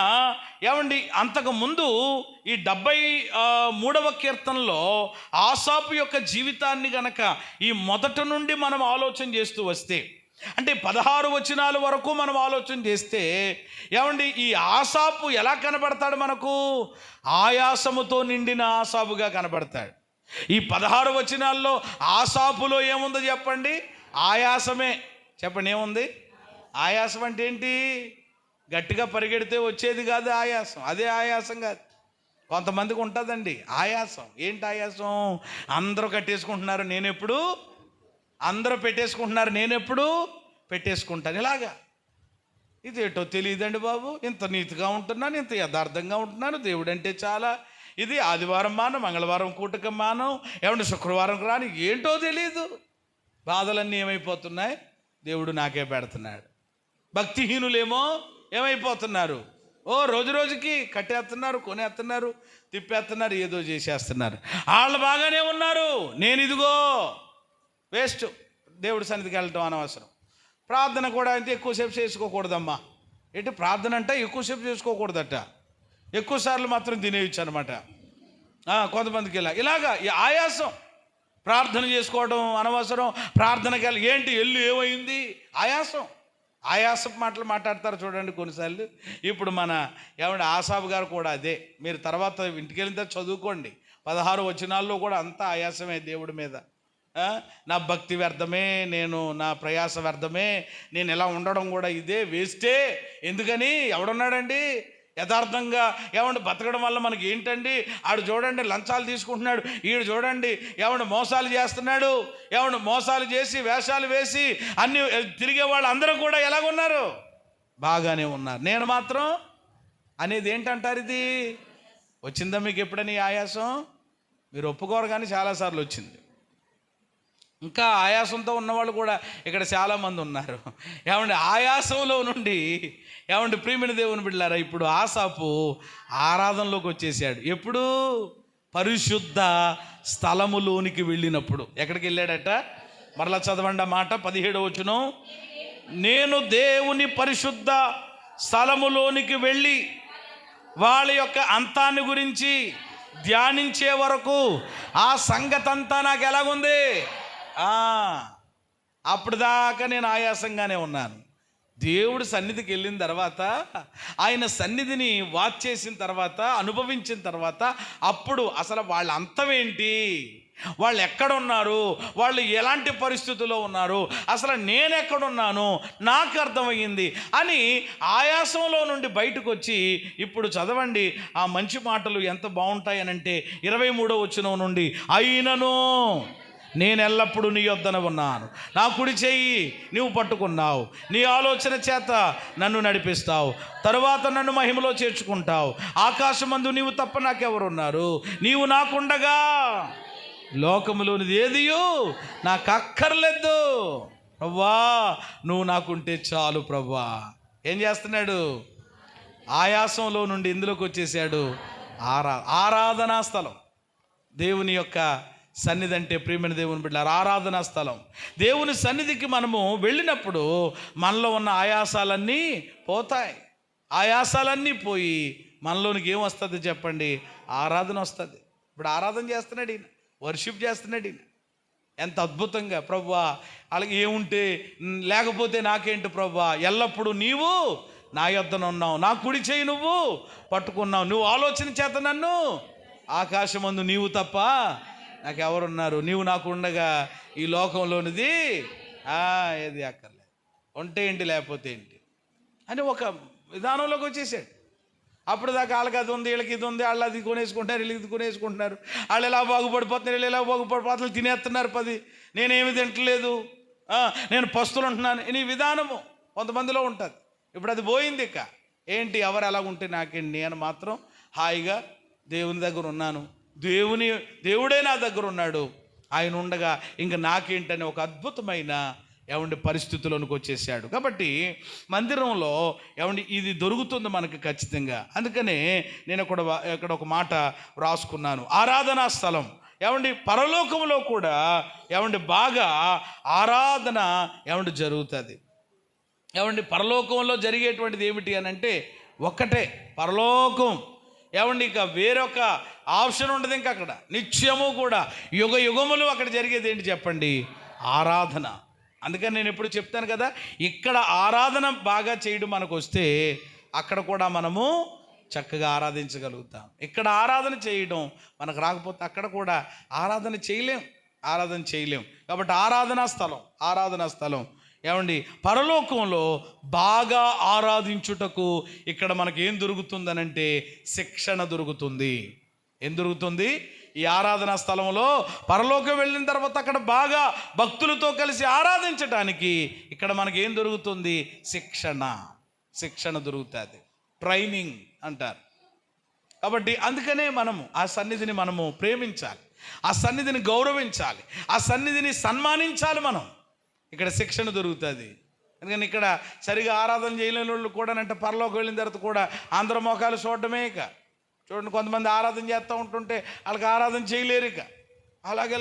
అంతకుముందు ఈ 73వ కీర్తనలో ఆసాపు యొక్క జీవితాన్ని గనక ఈ మొదటి నుండి మనం ఆలోచన చేస్తూ వస్తే, అంటే 16 వచనాల వరకు మనం ఆలోచన చేస్తే, ఈ ఆసాపు ఎలా కనబడతాడు మనకు? ఆయాసముతో నిండిన ఆసాపుగా కనబడతాడు. ఈ 16 వచనాల్లో ఆసాపులో ఏముందో చెప్పండి? ఆయాసమే. చెప్పండి, ఏముంది? ఆయాసం అంటే ఏంటి? గట్టిగా పరిగెడితే వచ్చేది కాదు ఆయాసం. అదే ఆయాసం కాదు. కొంతమందికి ఉంటుందండి ఆయాసం. ఏంటి ఆయాసం? అందరూ కట్టేసుకుంటున్నారు, నేనెప్పుడు? అందరూ పెట్టేసుకుంటున్నారు, నేనెప్పుడు పెట్టేసుకుంటాను. ఇలాగా ఇదేటో తెలియదండి బాబు, ఇంత నీతిగా ఉంటున్నాను, ఇంత యథార్థంగా ఉంటున్నాను, దేవుడు అంటే చాలా, ఇది ఆదివారం మానం, మంగళవారం కూటకం మానం, శుక్రవారం రాని, ఏంటో తెలియదు. బాధలన్నీ ఏమైపోతున్నాయి? దేవుడు నాకే పెడుతున్నాడు. భక్తిహీనులేమో ఏమైపోతున్నారు? రోజు రోజుకి కట్టేస్తున్నారు, కొనేస్తున్నారు, తిప్పేస్తున్నారు, ఏదో చేసేస్తున్నారు. వాళ్ళు బాగానే ఉన్నారు, నేను ఇదిగో వేస్ట్. దేవుడి సన్నిధికి వెళ్ళటం అనవసరం. ప్రార్థన కూడా అంటే ఎక్కువసేపు చేసుకోకూడదమ్మా. ప్రార్థన అంటే ఎక్కువసేపు చేసుకోకూడదట. ఎక్కువ సార్లు మాత్రం తినేయచ్చు అనమాట కొంతమందికి. ఇలాగా ఆయాసం. ప్రార్థన చేసుకోవడం అనవసరం. ప్రార్థనకి వెళ్ళి ఎల్లు ఏమైంది? ఆయాసపు మాటలు మాట్లాడతారు చూడండి కొన్నిసార్లు. ఇప్పుడు మన ఆసాపు గారు కూడా అదే. మీరు తర్వాత ఇంటికి వెళ్ళిన తర్వాత చదువుకోండి. 16 వచనాల్లో కూడా అంతా ఆయాసమే దేవుడి మీద. నా భక్తి వ్యర్థమే, నా ప్రయాస వ్యర్థమే, నేను ఎలా ఉండడం కూడా ఇదే వేస్టే. ఎందుకని? ఎవడున్నాడండి యథార్థంగా బతకడం వల్ల మనకి ఏంటండి? ఆడు చూడండి లంచాలు తీసుకుంటున్నాడు, ఈడు చూడండి మోసాలు చేస్తున్నాడు, మోసాలు చేసి వేషాలు వేసి అన్ని తిరిగే వాళ్ళు అందరూ కూడా ఎలాగున్నారు? బాగానే ఉన్నారు. నేను మాత్రం అనేది ఏంటంటారు? ఇది వచ్చిందా మీకు ఎప్పుడని ఆయాసం? మీరు ఒప్పుకోరు, కానీ చాలాసార్లు వచ్చింది. ఇంకా ఆయాసంతో ఉన్నవాళ్ళు కూడా ఇక్కడ చాలామంది ఉన్నారు. ఆయాసంలో నుండి ప్రియమైన దేవుని బిడ్డలారా, ఇప్పుడు ఆసాపు ఆరాధనలోకి వచ్చేసాడు. ఎప్పుడు? పరిశుద్ధ స్థలములోనికి వెళ్ళినప్పుడు. ఎక్కడికి వెళ్ళాడట? మరలా చదవండి ఆ మాట, 17వ వచనం. నేను దేవుని పరిశుద్ధ స్థలములోనికి వెళ్ళి వాళ్ళ యొక్క అంతాన్ని గురించి ధ్యానించే వరకు ఆ సంగతి అంతా నాకు ఎలాగుంది? అప్పుడు దాకా నేను ఆయాసంగానే ఉన్నాను. దేవుడు సన్నిధికి వెళ్ళిన తర్వాత, ఆయన సన్నిధిని వాచ్ చేసిన తర్వాత, అనుభవించిన తర్వాత, అప్పుడు అసలు వాళ్ళ అంతమేంటి, వాళ్ళు ఎక్కడున్నారు, వాళ్ళు ఎలాంటి పరిస్థితుల్లో ఉన్నారు, అసలు నేను ఎక్కడున్నాను నాకు అర్థమయ్యింది అని ఆయాసంలో నుండి బయటకు వచ్చి, ఇప్పుడు చదవండి ఆ మంచి మాటలు ఎంత బాగుంటాయనంటే 23వ వచనం నుండి, అయినను నేను ఎల్లప్పుడూ నీ యొద్దన ఉన్నాను, నా కుడి చెయ్యి నీవు పట్టుకున్నావు, నీ ఆలోచన చేత నన్ను నడిపిస్తావు, తరువాత నన్ను మహిమలో చేర్చుకుంటావు, ఆకాశమందు నీవు తప్ప నాకెవరున్నారు, నీవు నాకుండగా లోకములోనిది ఏదియో నాకు అక్కర్లేదు ప్రవ్వా, నువ్వు నాకుంటే చాలు ప్రవ్వా. ఏం చేస్తున్నాడు? ఆయాసంలో నుండి ఇందులోకి వచ్చేసాడు. ఆరాధనా స్థలం. దేవుని యొక్క సన్నిధి అంటే ప్రియమైన దేవుని బిడ్డలారా ఆరాధనా స్థలం. దేవుని సన్నిధికి మనము వెళ్ళినప్పుడు మనలో ఉన్న ఆయాసాలన్నీ పోతాయి. ఆయాసాలన్నీ పోయి మనలోనికి ఏం వస్తుంది చెప్పండి? ఆరాధన వస్తుంది. ఇప్పుడు ఆరాధన చేస్తున్నాడు ఈయన, వర్షిప్ చేస్తున్నాడు ఈయన. ఎంత అద్భుతంగా ప్రభువా, అలాగే ఏముంటే లేకపోతే నాకేంటి ప్రభువా, ఎల్లప్పుడూ నీవు నా యొద్దనున్నావు, నా కుడి చేయి నువ్వు పట్టుకున్నావు, నువ్వు ఆలోచన చేత నన్ను ఆకాశమందు నీవు తప్ప నాకు ఎవరున్నారు, నీవు నాకు ఉండగా ఈ లోకంలోనిది ఏది అక్కర్లేదు, ఉంటే ఏంటి లేకపోతే ఏంటి అని ఒక విధానంలోకి వచ్చేసాడు. అప్పుడు దాకా వాళ్ళకి అది ఉంది, వీళ్ళకి ఇది ఉంది, వాళ్ళు అది కొనేసుకుంటున్నారు, వీళ్ళకి ఇది కొనేసుకుంటున్నారు, వాళ్ళు ఎలా బాగుపడిపోతున్నారు, వీళ్ళు ఎలా బాగుపడిపోతున్నారు, తినేస్తున్నారు 10, నేనేమి తింటలేదు, నేను పస్తులు ఉంటున్నాను, ఈ విధానము కొంతమందిలో ఉంటుంది. ఇప్పుడు అది పోయింది. ఇక ఏంటి, ఎవరు ఎలా ఉంటే నాకేంటి, నేను మాత్రం హాయిగా దేవుని దగ్గర ఉన్నాను, దేవుడే నా దగ్గర ఉన్నాడు, ఆయన ఉండగా ఇంకా నాకేంటని ఒక అద్భుతమైన పరిస్థితుల్లోనికి వచ్చేసాడు. కాబట్టి మందిరంలో ఇది దొరుకుతుంది మనకు ఖచ్చితంగా. అందుకనే నేను ఇక్కడ ఒక మాట రాసుకున్నాను, ఆరాధనా స్థలం. పరలోకంలో కూడా బాగా ఆరాధన జరుగుతుంది. పరలోకంలో జరిగేటువంటిది ఏమిటి అని అంటే ఒక్కటే పరలోకం. ఇక వేరొక ఆప్షన్ ఉండదు. ఇంకా అక్కడ నిత్యము కూడా యుగ యుగములు అక్కడ జరిగేది ఏంటి చెప్పండి, ఆరాధన. అందుకని నేను ఎప్పుడు చెప్తాను కదా, ఇక్కడ ఆరాధన బాగా చేయడం మనకు వస్తే అక్కడ కూడా మనము చక్కగా ఆరాధించగలుగుతాం. ఇక్కడ ఆరాధన చేయడం మనకు రాకపోతే అక్కడ కూడా ఆరాధన చేయలేం. కాబట్టి ఆరాధనా స్థలం పరలోకంలో బాగా ఆరాధించుటకు ఇక్కడ మనకి ఏం దొరుకుతుందనంటే శిక్షణ దొరుకుతుంది. ఏం దొరుకుతుంది? ఈ ఆరాధనా స్థలంలో పరలోకం వెళ్ళిన తర్వాత అక్కడ బాగా భక్తులతో కలిసి ఆరాధించడానికి ఇక్కడ మనకి ఏం దొరుకుతుంది? శిక్షణ దొరుకుతుంది, ట్రైనింగ్ అంటారు. కాబట్టి అందుకనే మనము ఆ సన్నిధిని ప్రేమించాలి, ఆ సన్నిధిని గౌరవించాలి, ఆ సన్నిధిని సన్మానించాలి. ఇక్కడ శిక్షణ దొరుకుతుంది. ఎందుకని ఇక్కడ సరిగా ఆరాధన చేయలేని వాళ్ళు కూడా పరలోకం వెళ్ళిన తర్వాత కూడా ఆంధ్ర మోకాలు చూడటమే. ఇక చూడండి, కొంతమంది ఆరాధన చేస్తూ ఉంటుంటే వాళ్ళకి ఆరాధన చేయలేరు. ఇక అలాగే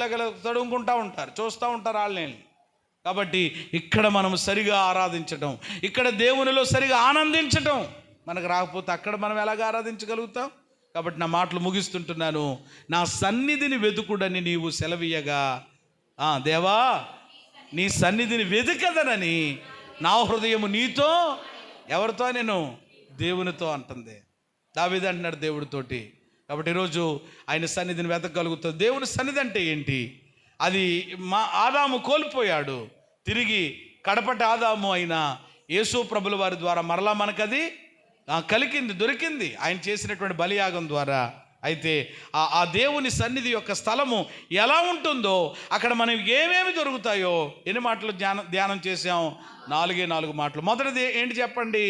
తడుముకుంటూ ఉంటారు, చూస్తూ ఉంటారు వాళ్ళని. కాబట్టి ఇక్కడ మనం సరిగా ఆరాధించటం, ఇక్కడ దేవునిలో సరిగా ఆనందించటం మనకు రాకపోతే అక్కడ మనం ఎలాగ ఆరాధించగలుగుతాం? కాబట్టి నా మాటలు ముగిస్తుంటున్నాను. నా సన్నిధిని వెతుకుడని నీవు సెలవీయగా, దేవా నీ సన్నిధిని వెతుకదనని నా హృదయము నీతో, ఎవరితో? నేను దేవునితో అంటుంది. దావీదు అంటున్నాడు దేవుడితోటి. కాబట్టి ఈరోజు ఆయన సన్నిధిని వెతకగలుగుతుంది. దేవుని సన్నిధి అంటే ఏంటి? అది ఆదాము కోల్పోయాడు, తిరిగి కడపటి ఆదాము అయిన యేసు ప్రభుల వారి ద్వారా మరలా మనకది దొరికింది ఆయన చేసినటువంటి బలియాగం ద్వారా. అయితే ఆ దేవుని సన్నిధి యొక్క స్థలము ఎలా ఉంటుందో అక్కడ మనం ఏమేమి దొరుకుతాయో ఎన్ని మాటలు ధ్యానం చేసాం? 4 మాటలు. మొదటిది ఏంటి చెప్పండి?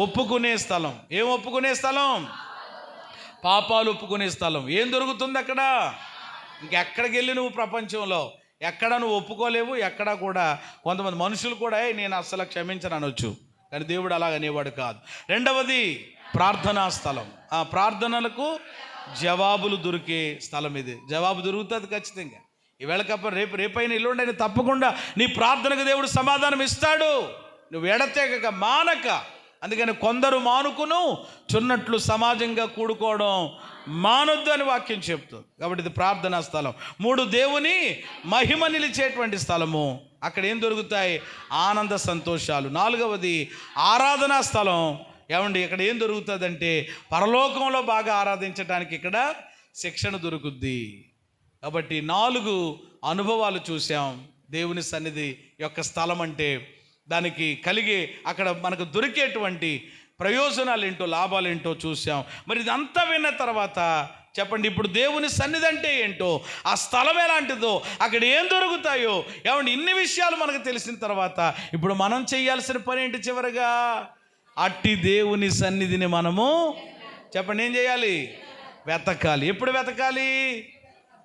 ఒప్పుకునే స్థలం. ఏం ఒప్పుకునే స్థలం? పాపాలు ఒప్పుకునే స్థలం. ఏం దొరుకుతుంది అక్కడ? ఇంకెక్కడికి వెళ్ళి నువ్వు ప్రపంచంలో ఎక్కడ నువ్వు ఒప్పుకోలేవు. ఎక్కడా కూడా కొంతమంది మనుషులు కూడా నేను అస్సలు క్షమించను అనొచ్చు, కానీ దేవుడు అలాగనేవాడు కాదు. రెండవది ప్రార్థనా స్థలం. ఆ ప్రార్థనలకు జవాబులు దొరికే స్థలం ఇది. జవాబు దొరుకుతుంది ఖచ్చితంగా. ఈవేళ కప్ప రేపైనా ఎల్లుండైనా తప్పకుండా నీ ప్రార్థనకు దేవుడు సమాధానం ఇస్తాడు. నువ్వు ఎడతెగక మానక. అందుకని కొందరు మానుకును చున్నట్లు సమాజంగా కూడుకోవడం మానొద్దు అని వాక్యం చెప్తుంది. కాబట్టి ఇది ప్రార్థనా స్థలం. 3 దేవుని మహిమ నిలిచేటువంటి స్థలము. అక్కడ ఏం దొరుకుతాయి? ఆనంద సంతోషాలు. 4వది ఆరాధనా స్థలం. ఇక్కడ ఏం దొరుకుతుందంటే పరలోకంలో బాగా ఆరాధించడానికి ఇక్కడ శిక్షణ దొరుకుద్ది. కాబట్టి 4 అనుభవాలు చూసాం. దేవుని సన్నిధి యొక్క స్థలం అంటే దానికి కలిగే అక్కడ మనకు దొరికేటువంటి ప్రయోజనాలు ఏంటో, లాభాలు ఏంటో చూసాం. మరి ఇదంతా విన్న తర్వాత చెప్పండి, ఇప్పుడు దేవుని సన్నిధి అంటే ఏంటో, ఆ స్థలం ఎలాంటిదో, అక్కడ ఏం దొరుకుతాయో, ఇన్ని విషయాలు మనకు తెలిసిన తర్వాత ఇప్పుడు మనం చేయాల్సిన పని ఏంటి? చివరిగా అట్టి దేవుని సన్నిధిని మనము చెప్పండి ఏం చేయాలి? వెతకాలి. ఎప్పుడు వెతకాలి?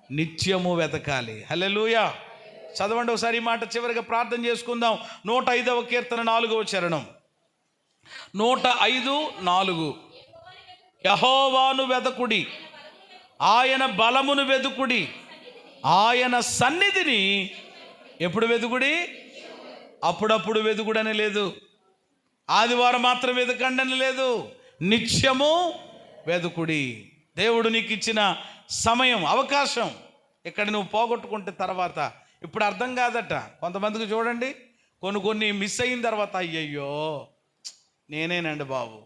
నిత్యము వెతకాలి. హల్లెలూయా. చదవండి ఒకసారి ఈ మాట, చివరిగా ప్రార్థన చేసుకుందాం. 105వ కీర్తన 4వ చరణం. 105:4. యెహోవాను వెదకుడి, ఆయన బలమును వెదుకుడి, ఆయన సన్నిధిని ఎప్పుడు వెదుకుడి? అప్పుడప్పుడు వెదుకుడని లేదు, ఆదివారం మాత్రం వెతకండి అని లేదు, నిత్యము వెదుకుడి. దేవుడు నీకు ఇచ్చిన సమయం, అవకాశం ఇక్కడ నువ్వు పోగొట్టుకుంటే తర్వాత ఇప్పుడు అర్థం కాదట. కొంతమందికి చూడండి, కొన్ని మిస్ అయిన తర్వాత అయ్యయ్యో నేనేనండి బాబు,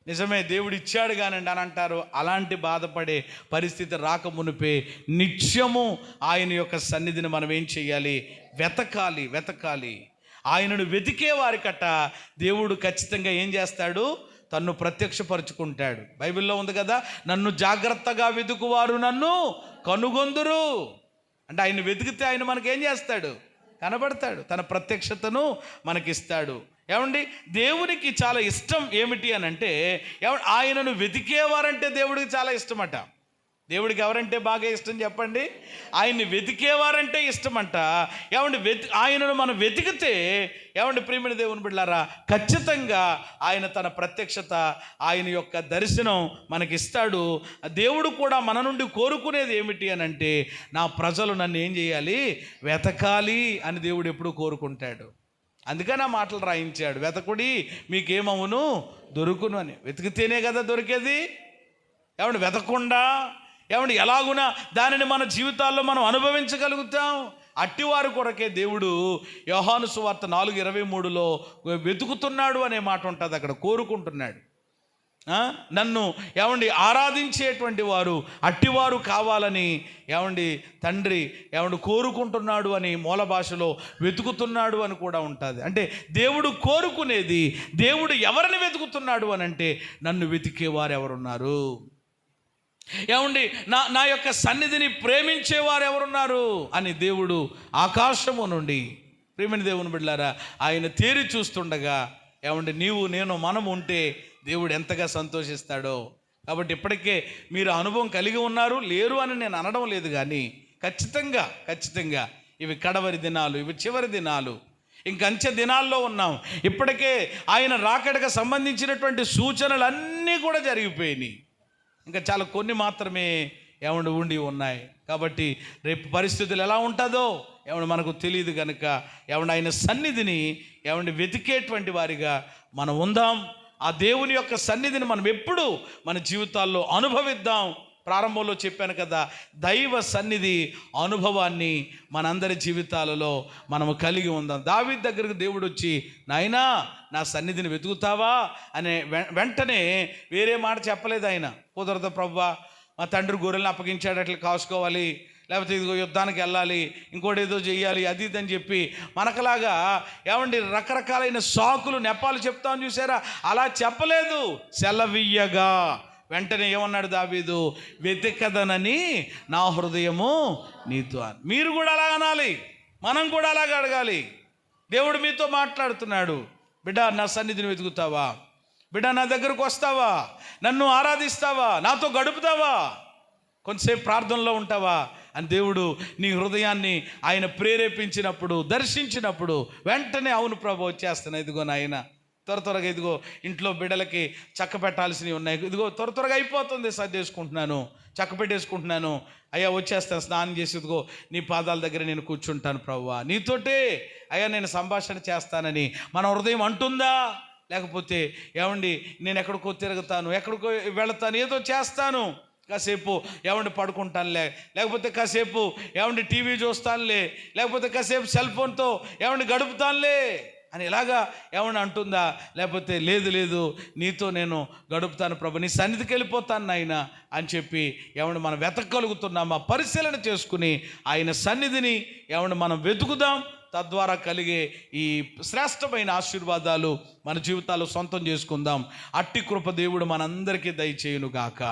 నిజమే దేవుడు ఇచ్చాడు కానండి అని అంటారు. అలాంటి బాధపడే పరిస్థితి రాకమునిపే నిత్యము ఆయన యొక్క సన్నిధిని మనం ఏం చెయ్యాలి? వెతకాలి. ఆయనను వెతికే వారికట దేవుడు ఖచ్చితంగా ఏం చేస్తాడు? తన్ను ప్రత్యక్షపరుచుకుంటాడు. బైబిల్లో ఉంది కదా, నన్ను జాగ్రత్తగా వెతుకువారు నన్ను కనుగొందురు. అంటే ఆయన వెతికితే ఆయన మనకేం చేస్తాడు? కనబడతాడు, తన ప్రత్యక్షతను మనకిస్తాడు. ఏమండి, దేవునికి చాలా ఇష్టం ఏమిటి అని అంటే, ఆయనను వెతికేవారంటే దేవుడికి చాలా ఇష్టమట. దేవుడికి ఎవరంటే బాగా ఇష్టం చెప్పండి? ఆయన్ని వెతికేవారంటే ఇష్టమంట. ఆయనను మనం వెతికితే ప్రియమైన దేవుని బిడ్డలారా, ఖచ్చితంగా ఆయన తన ప్రత్యక్షత, ఆయన యొక్క దర్శనం మనకిస్తాడు. దేవుడు కూడా మన నుండి కోరుకునేది ఏమిటి అని అంటే, నా ప్రజలు నన్ను ఏం చేయాలి? వెతకాలి అని దేవుడు ఎప్పుడు కోరుకుంటాడు. అందుకని ఆ మాటలు రాయించాడు, వెతకుడి మీకేమవును దొరుకును అని. వెతికితేనే కదా దొరికేది. వెతకుండా ఎలాగునా దానిని మన జీవితాల్లో మనం అనుభవించగలుగుతాం. అట్టివారి కొరకే దేవుడు యోహాను సువార్త 4:23లో వెతుకుతున్నాడు అనే మాట ఉంటుంది, అక్కడ కోరుకుంటున్నాడు. నన్ను ఆరాధించేటువంటి వారు అట్టివారు కావాలని తండ్రి కోరుకుంటున్నాడు అని మూల భాషలో వెతుకుతున్నాడు అని కూడా ఉంటుంది. అంటే దేవుడు కోరుకునేది, దేవుడు ఎవరిని వెతుకుతున్నాడు అని అంటే, నన్ను వెతికేవారు ఎవరున్నారు? నా యొక్క సన్నిధిని ప్రేమించేవారు ఎవరున్నారు అని దేవుడు ఆకాశము నుండి, ప్రియమైన దేవుని బిడ్డలారా, ఆయన తేరి చూస్తుండగా నీవు నేను మనం ఉంటే దేవుడు ఎంతగా సంతోషిస్తాడో. కాబట్టి ఇప్పటికే మీరు అనుభవం కలిగి ఉన్నారు, లేరు అని నేను అనడం లేదు, కానీ ఖచ్చితంగా ఇవి కడవరి దినాలు, ఇవి చివరి దినాలు, ఇంకంచె దినాల్లో ఉన్నాం. ఇప్పటికే ఆయన రాకడకు సంబంధించినటువంటి సూచనలు అన్నీ కూడా జరిగిపోయినాయి. ఇంకా చాలా కొన్ని మాత్రమే ఉండి ఉన్నాయి. కాబట్టి రేపు పరిస్థితులు ఎలా ఉంటుందో మనకు తెలియదు కనుక ఆయన సన్నిధిని వెతికేటువంటి వారిగా మనం ఉందాం. ఆ దేవుని యొక్క సన్నిధిని మనం ఎప్పుడు మన జీవితాల్లో అనుభవిద్దాం. ప్రారంభంలో చెప్పాను కదా, దైవ సన్నిధి అనుభవాన్ని మనందరి జీవితాలలో మనము కలిగి ఉందాం. దావీదు దగ్గరకు దేవుడు వచ్చి, నాయనా నా సన్నిధిని వెతుకుతావా అనే వెంటనే వేరే మాట చెప్పలేదు ఆయన. కుదరదు ప్రభువా, మా తండ్రి గొర్రెలను అప్పగించాడు, అట్లా కాసుకోవాలి, లేకపోతే ఇదిగో యుద్ధానికి వెళ్ళాలి, ఇంకోటి ఏదో చెయ్యాలి, అది ఇది అని చెప్పి మనకలాగా రకరకాలైన సాకులు నెపాలు చెప్తామని చూసారా? అలా చెప్పలేదు. సెలవియ్యగా వెంటనే ఏమన్నాడు దావీదు? వెతికదనని నా హృదయము నీతో అని. మీరు కూడా అలా అనాలి, మనం కూడా అలాగ అడగాలి. దేవుడు మీతో మాట్లాడుతున్నాడు, బిడ్డ నా సన్నిధిని వెతుకుతావా? బిడ్డ నా దగ్గరకు వస్తావా? నన్ను ఆరాధిస్తావా? నాతో గడుపుతావా? కొంతసేపు ప్రార్థనలో ఉంటావా అని దేవుడు నీ హృదయాన్ని ఆయన ప్రేరేపించినప్పుడు, దర్శించినప్పుడు వెంటనే అవును ప్రభు వచ్చేస్తాను, ఇదిగో నాయన త్వరగా ఇదిగో ఇంట్లో బిడ్డలకి చక్క పెట్టాల్సినవి ఉన్నాయి, ఇదిగో త్వరగా అయిపోతుంది, సర్దేసుకుంటున్నాను, చక్క పెట్టేసుకుంటున్నాను, అయ్యా వచ్చేస్తాను, స్నానం చేసి ఇదిగో నీ పాదాల దగ్గర నేను కూర్చుంటాను ప్రభువా, నీతోటే అయ్యా నేను సంభాషణ చేస్తానని మన హృదయం అంటుందా? లేకపోతే నేను ఎక్కడికో తిరుగుతాను, ఎక్కడికో వెళతాను, ఏదో చేస్తాను, కాసేపు పడుకుంటానులే, లేకపోతే కాసేపు టీవీ చూస్తానులే, లేకపోతే కాసేపు సెల్ ఫోన్తో గడుపుతానులే అని ఇలాగా అంటుందా? లేకపోతే లేదు నీతో నేను గడుపుతాను ప్రభు, నీ సన్నిధికి వెళ్ళిపోతాను నాయన అని చెప్పి మనం వెతకగలుగుతున్నామా? పరిశీలన చేసుకుని ఆయన సన్నిధిని మనం వెతుకుదాం. తద్వారా కలిగే ఈ శ్రేష్టమైన ఆశీర్వాదాలు మన జీవితాల్లో సొంతం చేసుకుందాం. అట్టి కృప దేవుడు మనందరికీ దయచేయును గాక.